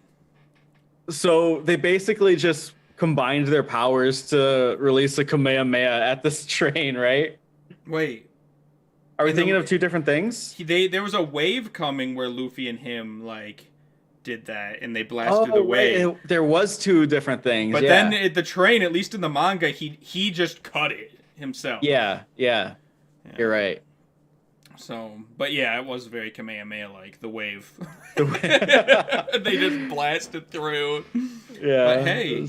So they basically just combined their powers to release a Kamehameha at this train, right? Wait. Are we thinking of two different things? There was a wave coming where Luffy and him, like, did that, and they blasted the wave. Right. There was two different things, but then the train, at least in the manga, he just cut it himself. Yeah. You're right. So, but yeah, it was very Kamehameha-like, the wave. They just blasted through. Yeah. But hey,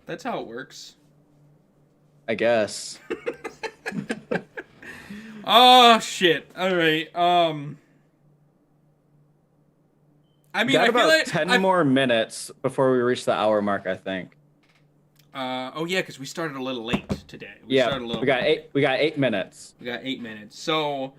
that's how it works. I guess. Oh shit. All right. I mean, Got I feel about like 10 more minutes before we reach the hour mark, I think. Oh yeah, because we started a little late today. We Yeah, started a little. we got 8 minutes. We got 8 minutes. So, I'm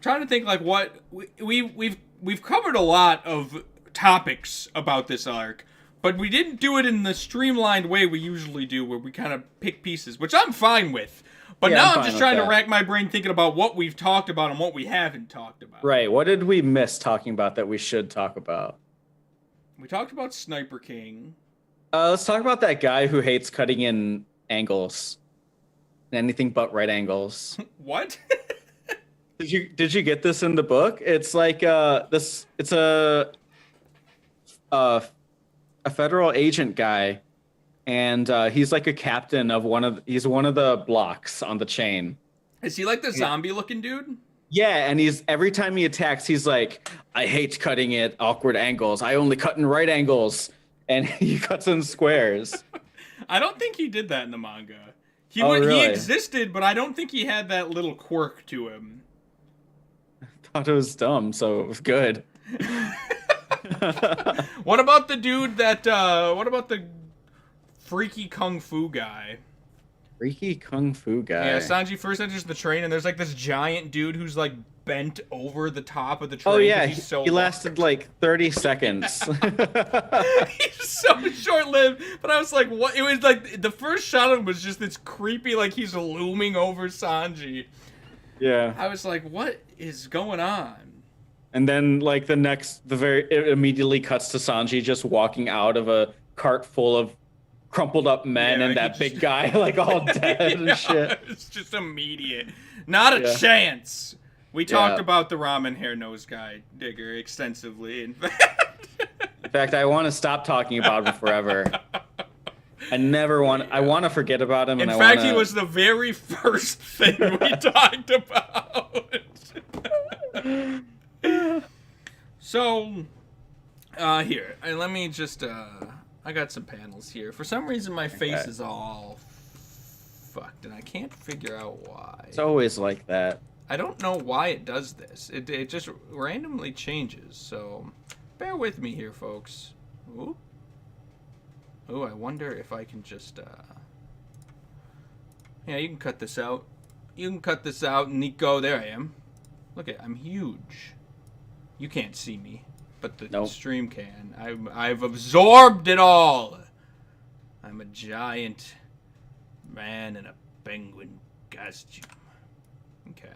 trying to think like what we've covered a lot of topics about this arc, but we didn't do it in the streamlined way we usually do, where we kind of pick pieces, which I'm fine with. But Yeah, now I'm I'm fine just with trying to that. rack my brain thinking about what we've talked about and what we haven't talked about. Right. What did we miss talking about that we should talk about? We talked about Sniper King. Let's talk about that guy who hates cutting in angles. Anything but right angles. What? Did you get this in the book? It's like it's a federal agent guy, and he's like a captain of he's one of the blocks on the chain. Is he like the zombie looking dude? Yeah, and every time he attacks, he's like, I hate cutting at awkward angles. I only cut in right angles. And he cuts in squares. I don't think he did that in the manga. He Really? he existed, but I don't think he had that little quirk to him. Thought it was dumb, so it was good. What about the dude that what about the freaky kung fu guy? Freaky kung fu guy. Yeah, Sanji first enters the train and there's like this giant dude who's like bent over the top of the train. Oh yeah, he's so he lasted like 30 seconds. He's so short-lived, but I was like, what? It was like the first shot of him was just this creepy, like he's looming over Sanji. Yeah. I was like, what is going on? And then like it immediately cuts to Sanji just walking out of a cart full of crumpled up men, Yeah, and he that just- big guy like all dead Yeah, and shit. It's just immediate. Not a Yeah. chance. We talked Yeah. about the ramen hair nose guy digger extensively. In fact, In fact, I want to stop talking about him forever. I want to forget about him. in And fact, he was the very first thing we talked about. So, here, let me just, I got some panels here. For some reason, my face Okay. is all fucked, and I can't figure out why. It's always like that. I don't know why it does this. It just randomly changes, so bear with me here, folks. Ooh. Ooh, I wonder if I can just, yeah, you can cut this out. You can cut this out, Nico. There I am. Look I'm huge. You can't see me, but the Nope. stream can. I've absorbed it all. I'm a giant man in a penguin costume. Okay.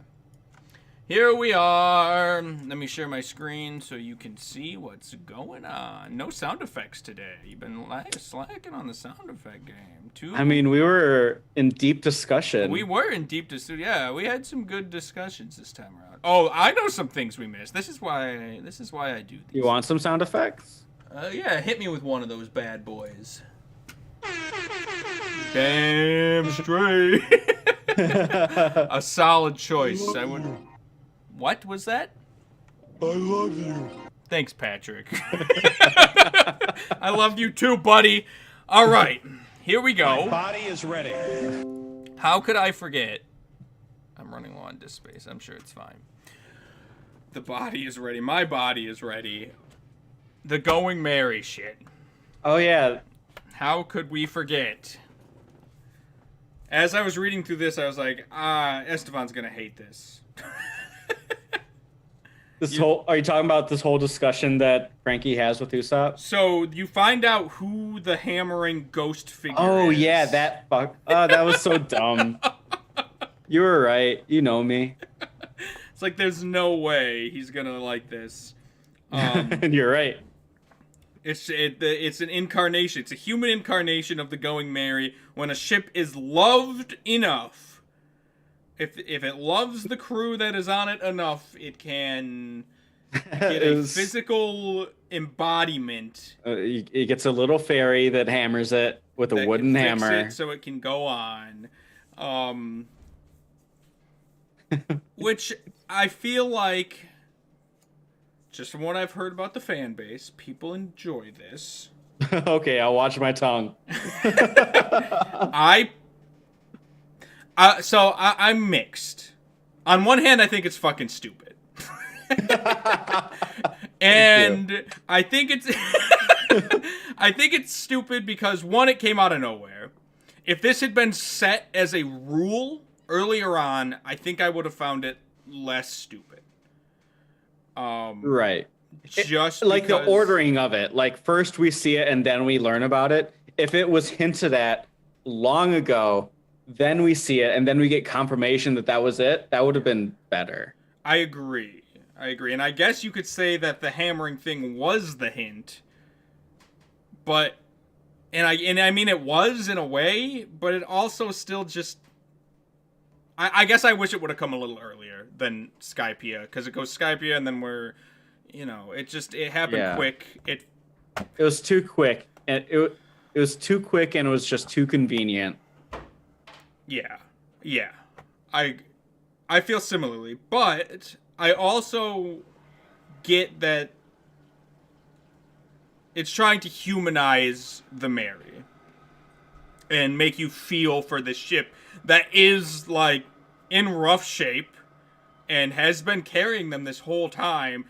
Here we are. Let me share my screen so you can see what's going on. No sound effects today. You've been slacking on the sound effect game. I mean, we were in deep discussion. We were in deep discussion. Yeah, we had some good discussions this time around. Oh, I know some things we missed. This is why I do these. You want some sound effects? Yeah, hit me with one of those bad boys. Damn straight. A solid choice. I would. What was that? I love you. Thanks, Patrick. I love you too, buddy. All right, here we go. Body is ready. How could I forget? I'm running low on disk space. I'm sure it's fine. The body is ready. My body is ready. The Going Merry shit. Oh yeah. How could we forget? As I was reading through this, I was like, Esteban's gonna hate this. Are you talking about this whole discussion that Frankie has with Usopp? So you find out who the hammering ghost figure Oh is. yeah, that fuck. Oh, that was so dumb. You were right. You know me. It's like there's no way he's gonna like this. You're right. It's an incarnation. It's a human incarnation of the Going Merry. When a ship is loved enough, if it loves the crew that is on it enough, it can get a physical embodiment. It gets a little fairy that hammers it with a that wooden can fix hammer. it so it can go on. Which I feel like, just from what I've heard about the fan base, people enjoy this. Okay, I'll watch my tongue. I'm mixed. On one hand, I think it's fucking stupid. And I think it's I think it's stupid because one, it came out of nowhere. If this had been set as a rule earlier on, I think I would have found it less stupid. Right. Just Like the because- ordering of it. Like first we see it and then we learn about it. If it was hinted at long ago, then we see it and then we get confirmation that that was it, that would have been better. I agree. And I guess you could say that the hammering thing was the hint. But and I mean it was in a way, but it also still just I guess I wish it would have come a little earlier than Skypiea, because it goes Skypiea and then we're it happened quick. It was too quick and it was too quick and it was just too convenient. Yeah. I feel similarly, but I also get that it's trying to humanize the Mary and make you feel for this ship that is like in rough shape and has been carrying them this whole time.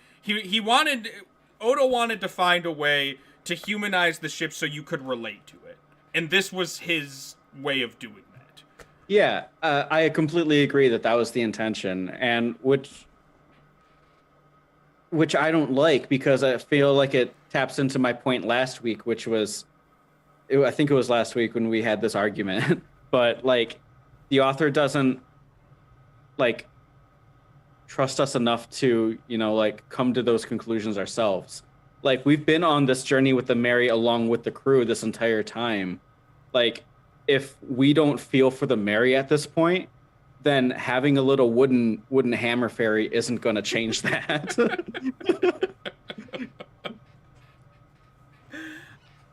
Oda wanted to find a way to humanize the ship so you could relate to it. And this was his way of doing that. Yeah, I completely agree that that was the intention, and which I don't like, because I feel like it taps into my point last week, which was, I think it was last week when we had this argument, but like the author doesn't like trust us enough to, like come to those conclusions ourselves. Like we've been on this journey with the Mary along with the crew this entire time. Like if we don't feel for the Mary at this point, then having a little wooden hammer fairy isn't going to change that.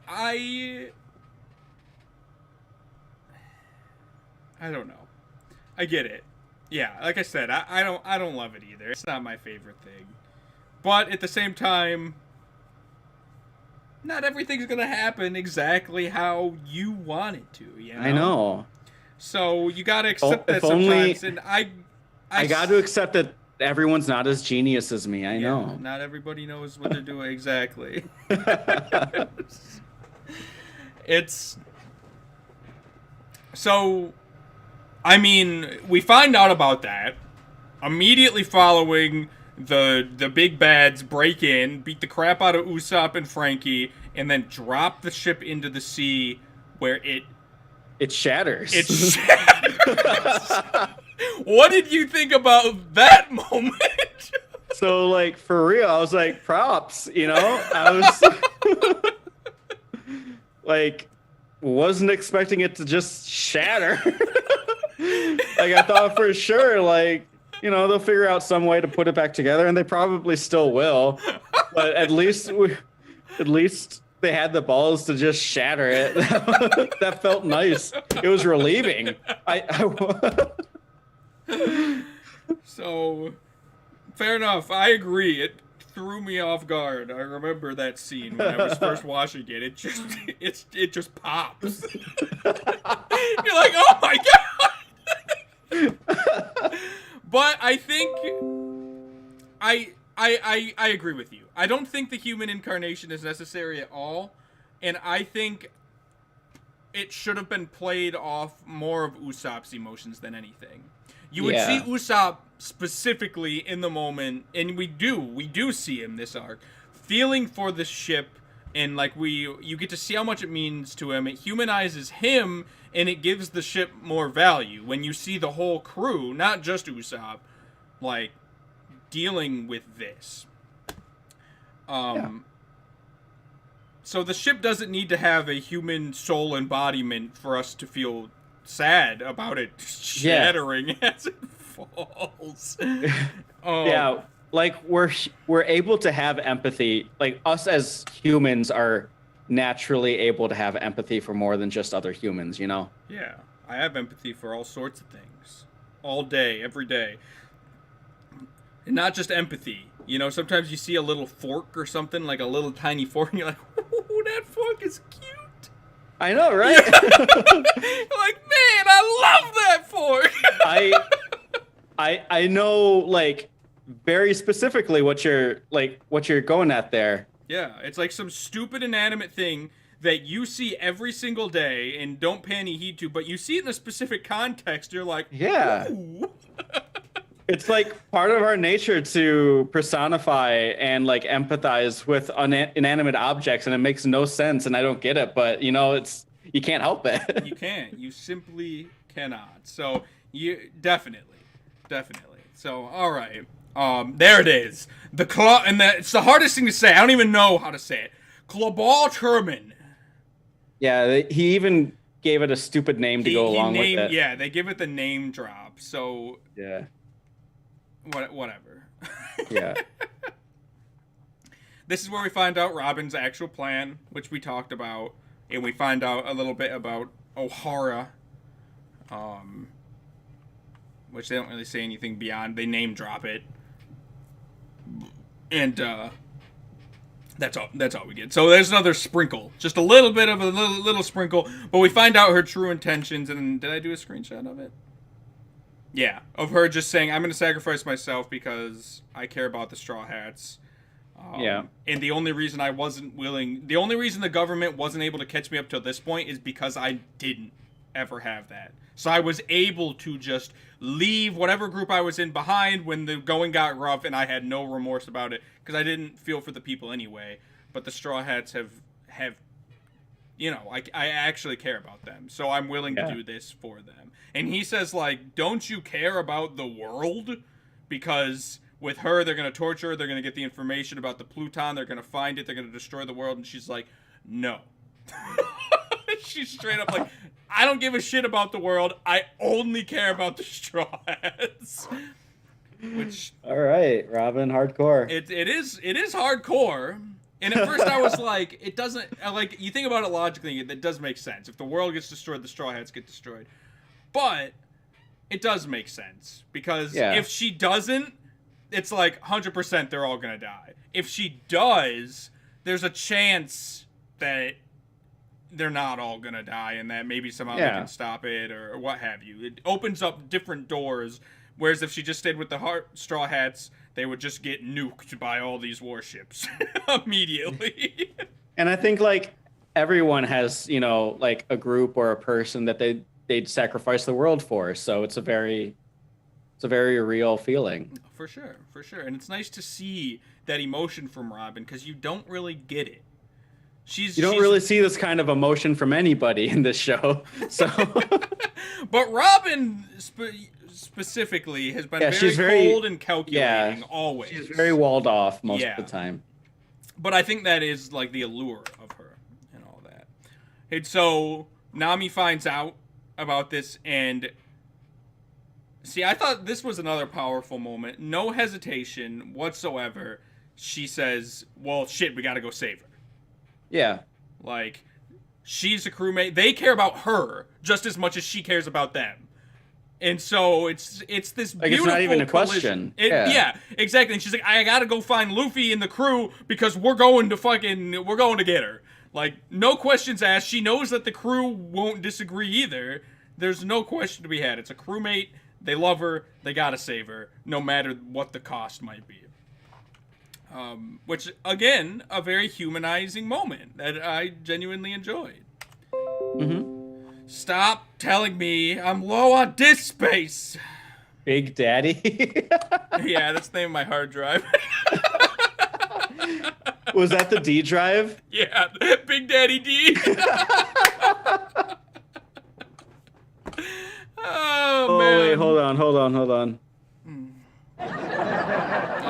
I don't know. I get it. Yeah, like I said, I don't love it either. It's not my favorite thing. But at the same time, not everything's gonna happen exactly how you want it to, I know. So you gotta accept that if only- sometimes, and I got to accept that everyone's not as genius as me. I know. Not everybody knows what they're doing exactly. It's so. I mean, we find out about that immediately following the big bads break in, beat the crap out of Usopp and Frankie, and then drop the ship into the sea where it shatters. It shatters. What did you think about that moment? So, like, for real, I was like, props, I was like, wasn't expecting it to just shatter. Like, I thought for sure, like, they'll figure out some way to put it back together, and they probably still will. But at least they had the balls to just shatter it. That felt nice. It was relieving. So, fair enough. I agree. It threw me off guard. I remember that scene when I was first watching it. It just pops. You're like, oh my god. But I think I agree with you. I don't think the human incarnation is necessary at all, and I think it should have been played off more of Usopp's emotions than anything. You would see Usopp specifically in the moment, and we do see him this arc, feeling for the ship, and like you get to see how much it means to him. It humanizes him, and it gives the ship more value when you see the whole crew, not just Usopp, like dealing with this. So the ship doesn't need to have a human soul embodiment for us to feel sad about it shattering as it falls. Yeah, like we're able to have empathy. Like us as humans are naturally able to have empathy for more than just other humans, Yeah, I have empathy for all sorts of things, all day, every day, and not just empathy. Sometimes you see a little fork or something, like a little tiny fork, and you're like, "Oh, that fork is cute." I know, right? Like, man, I love that fork. I know, like, very specifically what you're going at there. Yeah, it's like some stupid inanimate thing that you see every single day and don't pay any heed to, but you see it in a specific context. You're like, Yeah. ooh. It's like part of our nature to personify and like empathize with inanimate objects, and it makes no sense, and I don't get it. But you know, you can't help it. You can't. You simply cannot. So you definitely. So all right. There it is. The claw, and it's the hardest thing to say. I don't even know how to say it. Klabal Turman. Yeah, he even gave it a stupid name to go along with it. Yeah, they give it the name drop. So yeah, whatever. Yeah. This is where we find out Robin's actual plan, which we talked about, and we find out a little bit about O'Hara, which they don't really say anything beyond. They name drop it, and that's all we get. So there's another sprinkle, just a little bit of a little sprinkle, but we find out her true intentions. And did I do a screenshot of it? Yeah, of her just saying, I'm going to sacrifice myself because I care about the Straw Hats. Yeah. And the only reason the government wasn't able to catch me up till this point is because I didn't ever have that. So I was able to just leave whatever group I was in behind when the going got rough, and I had no remorse about it because I didn't feel for the people anyway. But the Straw Hats have you know, I actually care about them, so I'm willing to do this for them. And he says, like, don't you care about the world? Because with her, they're going to torture her, they're going to get the information about the Pluton, they're going to find it, they're going to destroy the world. And she's like, no. She's straight up like, I don't give a shit about the world, I only care about the Straw Hats. Which, all right, Robin, hardcore. it is hardcore. And at first I was like, it doesn't, like, you think about it logically, it does make sense. If the world gets destroyed, the Straw Hats get destroyed. But it does make sense. Because if she doesn't, it's like 100% they're all going to die. If she does, there's a chance that they're not all going to die and that maybe somehow they can stop it or what have you. It opens up different doors. Whereas if she just stayed with the Straw Hats, they would just get nuked by all these warships immediately. And I think, like, everyone has, you know, like a group or a person that they'd sacrifice the world for. So it's a very real feeling. For sure. And it's nice to see that emotion from Robin because you don't really get it. You don't really see this kind of emotion from anybody in this show. So, but Robin specifically has been very cold and calculating always. She's very walled off most of the time. But I think that is like the allure of her and all that. And so Nami finds out about this and see, I thought this was another powerful moment. No hesitation whatsoever. She says, well, shit, we gotta go save her. Yeah. Like, she's a crewmate. They care about her just as much as she cares about them. And so it's this beautiful it's not even a collision. question. Yeah, exactly. And she's like, I gotta go find Luffy and the crew because we're going to get her. Like, no questions asked. She knows that the crew won't disagree either. There's no question to be had. It's a crewmate. They love her. They gotta save her, no matter what the cost might be. Which, again, a very humanizing moment that I genuinely enjoyed. Mm-hmm. Stop telling me I'm low on disk space. Big Daddy. Yeah, that's the name of my hard drive. Was that the D drive? Yeah, Big Daddy D. Oh, man. Wait, hold on.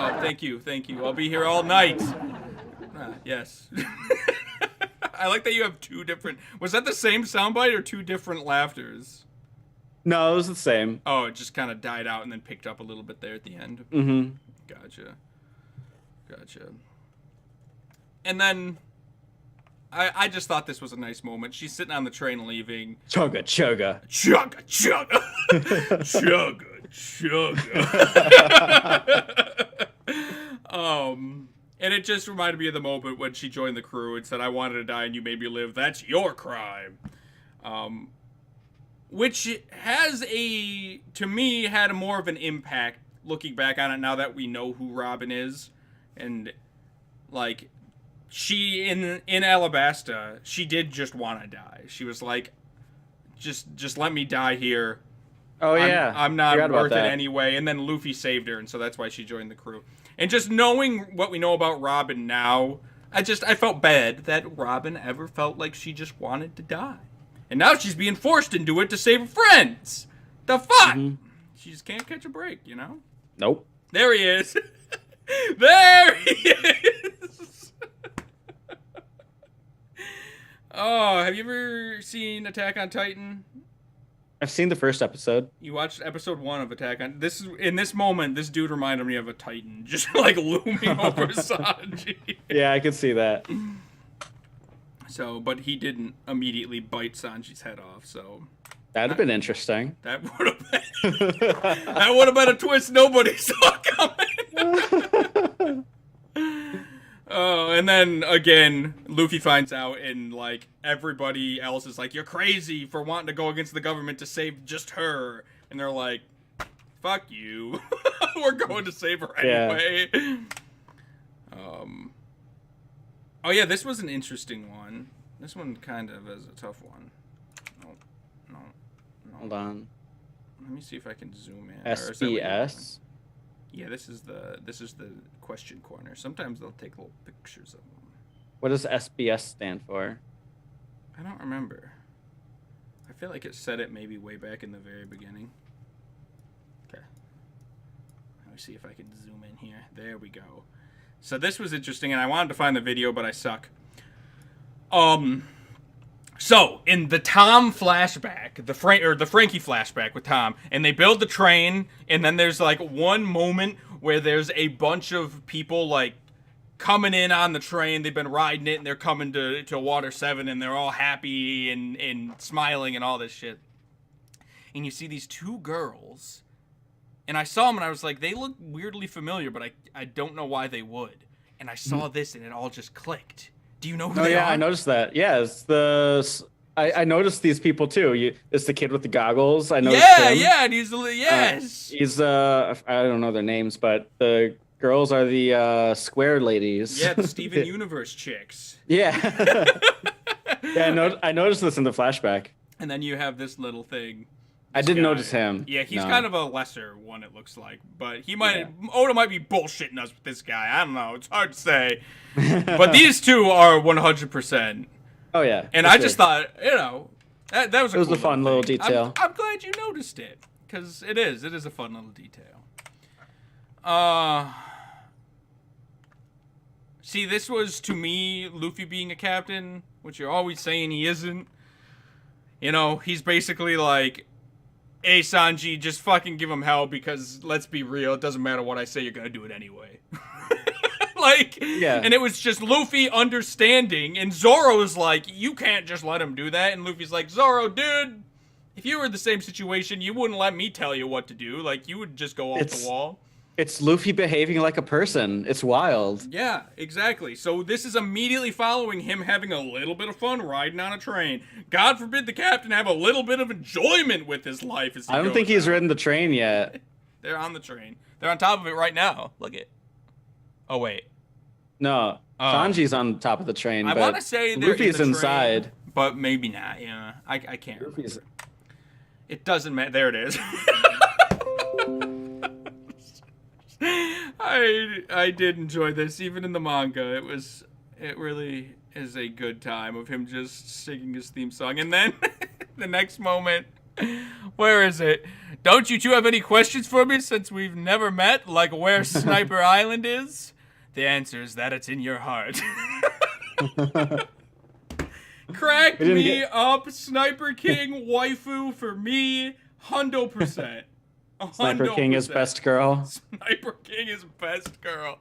Oh, thank you. I'll be here all night. Yes. I like that you have two different... Was that the same soundbite or two different laughters? No, it was the same. Oh, it just kind of died out and then picked up a little bit there at the end. Mm-hmm. Gotcha. And then... I just thought this was a nice moment. She's sitting on the train leaving. Chugga. Chugga. Chugga. And it just reminded me of the moment when she joined the crew and said, "I wanted to die and you made me live. That's your crime." Which has to me, had more of an impact looking back on it now that we know who Robin is. And, like, she, in Alabasta, she did just want to die. She was like, just let me die here. Oh, yeah. I'm not Forgot about worth it that. anyway. And then Luffy saved her, and so that's why she joined the crew. And just knowing what we know about Robin now, I felt bad that Robin ever felt like she just wanted to die. And now she's being forced into it to save her friends. The fuck? She just can't catch a break, you know? Nope. There he is. There he is. Oh, have you ever seen Attack on Titan? I've seen the first episode. You watched episode 1 of Attack on... In this moment, this dude reminded me of a Titan. Just, like, looming over Sanji. Yeah, I could see that. So, but he didn't immediately bite Sanji's head off, so... That'd have been interesting. That would have been... that would have been a twist nobody saw coming. Oh, and then, again, Luffy finds out, and, like, everybody else is like, "You're crazy for wanting to go against the government to save just her." And they're like, "Fuck you. We're going to save her anyway." Oh, yeah, this was an interesting one. This one kind of is a tough one. No. Hold on. Let me see if I can zoom in. Or is that what you want? SBS. Yeah, this is the question corner. Sometimes they'll take little pictures of them. What does SBS stand for? I don't remember. I feel like it said it maybe way back in the very beginning. Okay. Let me see if I can zoom in here. There we go. So this was interesting, and I wanted to find the video, but I suck. So in the Tom flashback, the Frankie flashback with Tom, and they build the train, and then there's like one moment where there's a bunch of people like coming in on the train. They've been riding it, and they're coming to Water 7, and they're all happy and smiling and all this shit. And you see these two girls, and I saw them, and I was like, they look weirdly familiar, but I don't know why they would. And I saw this, and it all just clicked. Do you know who they are? I noticed that. Yeah, it's I noticed these people too. It's the kid with the goggles. I noticed him. Yeah, and yes. He's I don't know their names, but the girls are the square ladies. Yeah, the Steven Universe chicks. Yeah. Yeah, I noticed this in the flashback. And then you have this little thing. I didn't notice him. Yeah, he's No. kind of a lesser one, it looks like. But Oda might be bullshitting us with this guy. I don't know. It's hard to say. But these two are 100%. Oh yeah. And for I sure. just thought, that was It was cool a fun little thing. detail. I'm glad you noticed it. Because it is a fun little detail. See, this was, to me, Luffy being a captain, which you're always saying he isn't. You know, he's basically like, "Hey, Sanji, just fucking give him hell because, let's be real, it doesn't matter what I say, you're gonna do it anyway." Yeah. And it was just Luffy understanding, and Zoro's like, "You can't just let him do that." And Luffy's like, "Zoro, dude, if you were in the same situation, you wouldn't let me tell you what to do. Like, you would just go off the wall." It's Luffy behaving like a person. It's wild. Yeah, exactly. So this is immediately following him having a little bit of fun riding on a train. God forbid the captain have a little bit of enjoyment with his life as he I don't goes think he's out. ridden the train yet. They're on the train. They're on top of it right now. Look it. Oh, wait. No, Sanji's on top of the train. I but want to say they're Luffy's in the train, inside. but maybe not. Yeah, I can't remember. Luffy's... It doesn't matter. There it is. I did enjoy this, even in the manga. It really is a good time of him just singing his theme song, and then the next moment, where is it? "Don't you two have any questions for me since we've never met? Like where Sniper Island is? The answer is that it's in your heart." Crack me up, Sniper King waifu for me, 100%. Sniper King is 100%. best girl. Sniper King is best girl.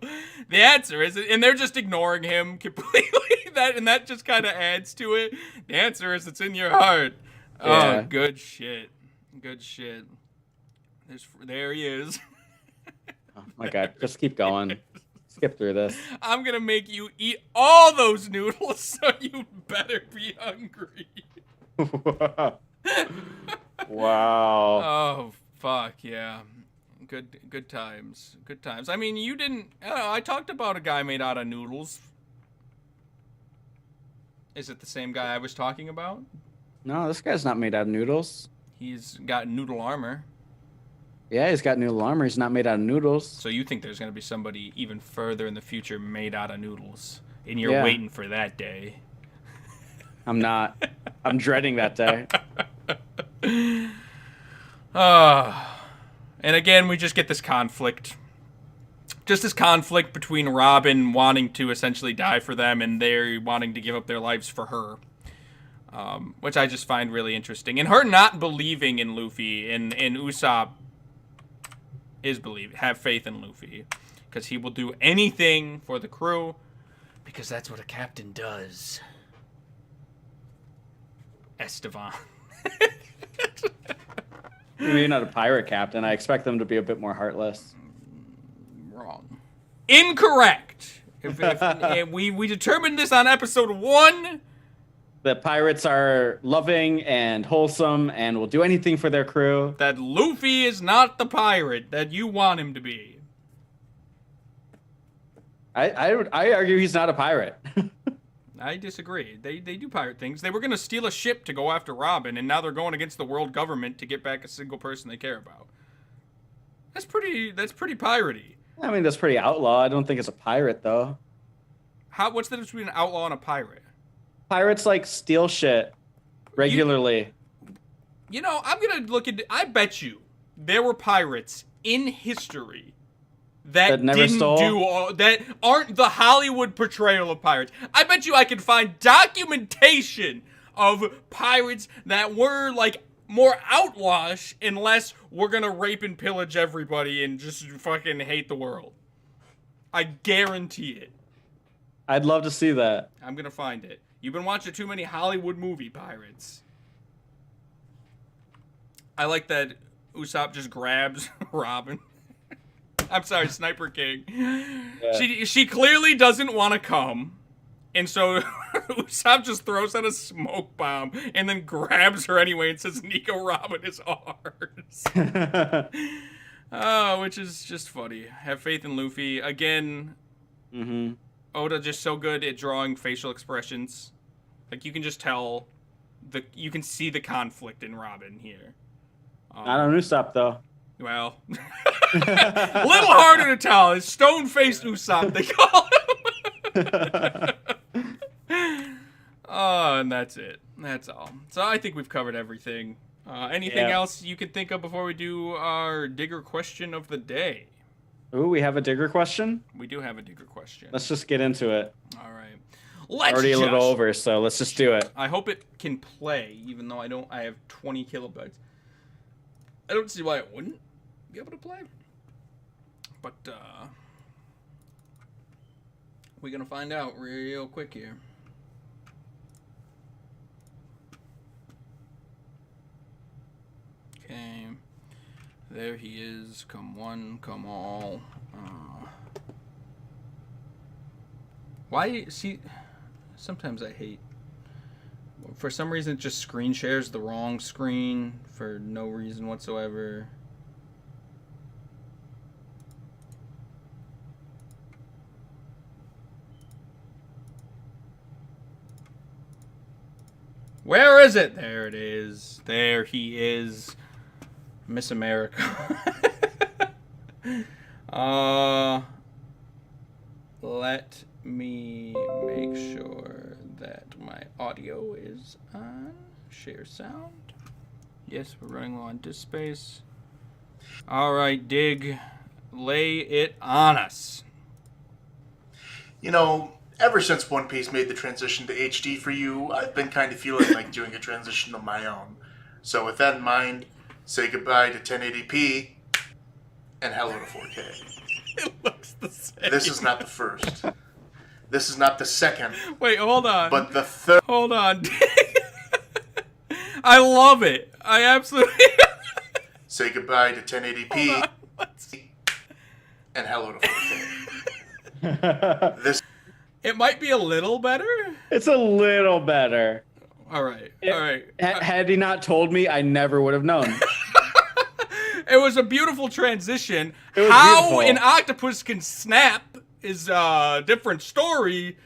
The answer is, and they're just ignoring him completely. That just kind of adds to it. The answer is, it's in your heart. Yeah. Oh, good shit. Good shit. There he is. Oh my god, just keep going. skip through this. I'm gonna make you eat all those noodles, so you better be hungry. Wow. Oh fuck yeah, good times, good times. I mean, you didn't. I talked about a guy made out of noodles. Is it the same guy I was talking about? No, this guy's not made out of noodles. He's got noodle armor. Yeah, he's got noodle armor. He's not made out of noodles. So you think there's gonna be somebody even further in the future made out of noodles, and you're Yeah. waiting for that day. I'm not. I'm dreading that day. And again, we just get this conflict. Just this conflict between Robin wanting to essentially die for them and they wanting to give up their lives for her. Which I just find really interesting. And her not believing in Luffy and Usopp have faith in Luffy. Because he will do anything for the crew. Because that's what a captain does. Esteban. Maybe not a pirate captain. I expect them to be a bit more heartless. Wrong. Incorrect. If we determined this on episode 1. The pirates are loving and wholesome and will do anything for their crew. That Luffy is not the pirate that you want him to be. I argue he's not a pirate. I disagree. They do pirate things. They were going to steal a ship to go after Robin, and now they're going against the world government to get back a single person they care about. That's pretty piratey. I mean, that's pretty outlaw. I don't think it's a pirate, though. What's the difference between an outlaw and a pirate? Pirates, like, steal shit regularly. You know, I'm going to look into... I bet you there were pirates in history that never didn't stole? that aren't the Hollywood portrayal of pirates. I bet you I could find documentation of pirates that were, like, more outlawish unless we're gonna rape and pillage everybody and just fucking hate the world. I guarantee it. I'd love to see that. I'm gonna find it. You've been watching too many Hollywood movie pirates. I like that Usopp just grabs Robin. I'm sorry, Sniper King. Yeah. She clearly doesn't want to come. And so Usopp just throws out a smoke bomb and then grabs her anyway and says, Nico Robin is ours. Which is just funny. Have faith in Luffy. Again, Oda just so good at drawing facial expressions. Like, you can just tell, you can see the conflict in Robin here. Not on Usopp, though. Well, a little harder to tell. It's stone-faced Usopp, they call him. And that's it. That's all. So I think we've covered everything. Anything else you can think of before we do our digger question of the day? Ooh, we have a digger question? We do have a digger question. Let's just get into it. All right. Let's Already a little over, so let's just do it. I hope it can play, even though I have 20 kilobytes. I don't see why it wouldn't be able to play. But, we're gonna find out real quick here. Okay. There he is. Come one, come all. Why? See, sometimes I hate. For some reason, it just screen shares the wrong screen for no reason whatsoever. Where is it? There it is. There he is. Miss America. Let me make sure that my audio is on. Share sound. Yes, we're running low on disk space. All right, Dig. Lay it on us. You know, ever since One Piece made the transition to HD for you, I've been kind of feeling like doing a transition of my own. So with that in mind, say goodbye to 1080p and hello to 4K. It looks the same. This is not the first. This is not the second. Wait, hold on. But the third. Hold on. I love it. I absolutely. Say goodbye to 1080p Let's... and hello to 4K. This It might be a little better. It's a little better. All right. All right. Had he not told me, I never would have known. It was a beautiful transition. It was How beautiful. an octopus can snap is a different story.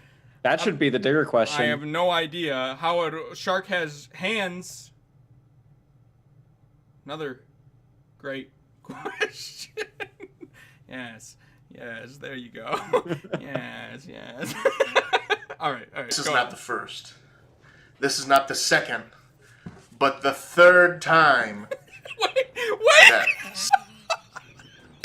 That should be the bigger question. I have no idea. How a shark has hands. Another great question. Yes. Yes, there you go. Yes, yes. All right. This is go not on. the first. This is not the second, but the third time Wait. that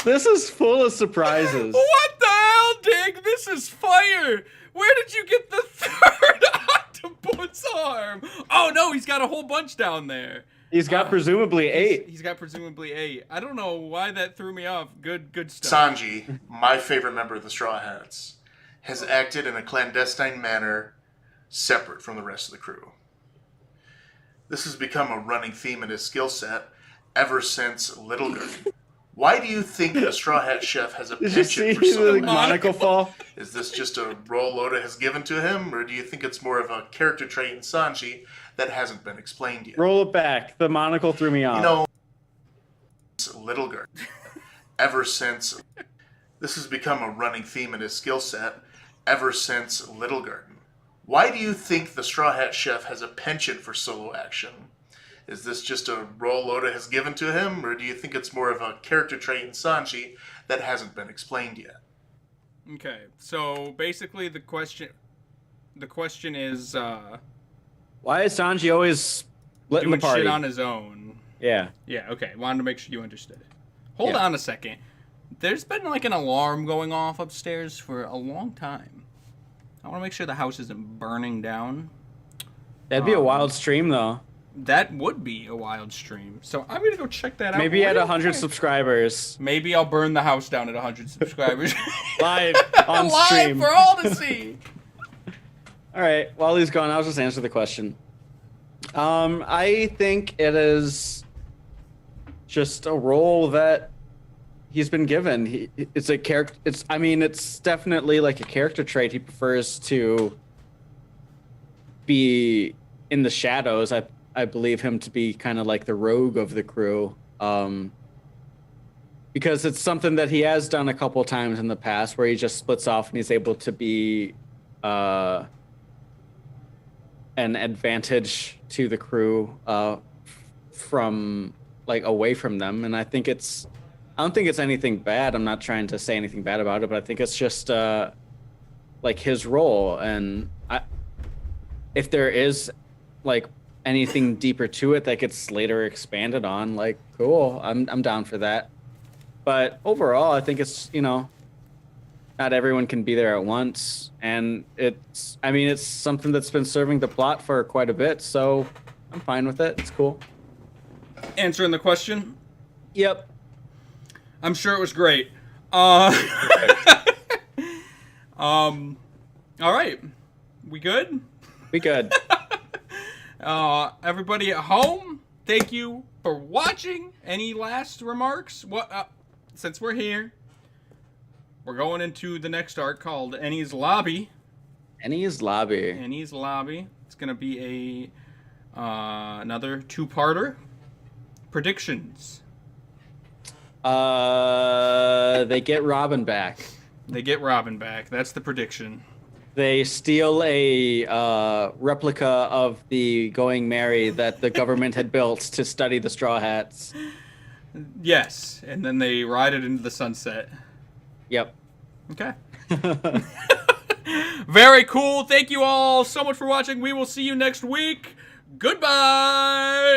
This is full of surprises. What the hell, Dig? This is fire. Where did you get the third octopus arm? Oh, no, he's got a whole bunch down there. He's got presumably 8. He's got presumably 8. I don't know why that threw me off. Good stuff. Sanji, my favorite member of the Straw Hats, has acted in a clandestine manner separate from the rest of the crew. This has become a running theme in his skill set ever since Little Girl. Why do you think the Straw Hat Chef has a Did you see penchant for solo the action? monocle fall? Is this just a role Oda has given to him, or do you think it's more of a character trait in Sanji that hasn't been explained yet? Roll it back. The monocle threw me off. You know, Little Girl. Ever since, this has become a running theme in his skill set ever since Little Garden. Why do you think the Straw Hat Chef has a penchant for solo action? Is this just a role Oda has given to him, or do you think it's more of a character trait in Sanji that hasn't been explained yet? Okay, so basically the question is Why is Sanji always letting the doing party? shit on his own. Yeah. Yeah, okay. Wanted to make sure you understood it. Hold Yeah. on a second. There's been like an alarm going off upstairs for a long time. I want to make sure the house isn't burning down. That'd be a wild stream, though. That would be a wild stream. So I'm going to go check that out. Maybe at real 100 quick. subscribers. Maybe I'll burn the house down at 100 subscribers. Live on Live stream. for all to see. All right. While he's gone, I'll just answer the question. I think it is just a role that he's been given. It's a character. It's definitely like a character trait. He prefers to be in the shadows. I believe him to be kind of like the rogue of the crew. Because it's something that he has done a couple times in the past where he just splits off and he's able to be an advantage to the crew from like away from them. And I don't think it's anything bad. I'm not trying to say anything bad about it, but I think it's just like his role. And if there is like anything deeper to it that gets later expanded on, like cool, I'm down for that. But overall, I think it's, not everyone can be there at once, and it's something that's been serving the plot for quite a bit, so I'm fine with it. It's cool. Answering the question. Yep. I'm sure it was great. All right. We good? We good. Everybody at home, thank you for watching. Any last remarks? Since we're here, we're going into the next arc called Ennie's Lobby. Ennie's Lobby. Ennie's Lobby. It's gonna be another two-parter. Predictions. They get Robin back. They get Robin back. That's the prediction. They steal a replica of the Going Merry that the government had built to study the Straw Hats. Yes, and then they ride it into the sunset. Yep. Okay. Very cool. Thank you all so much for watching. We will see you next week. Goodbye.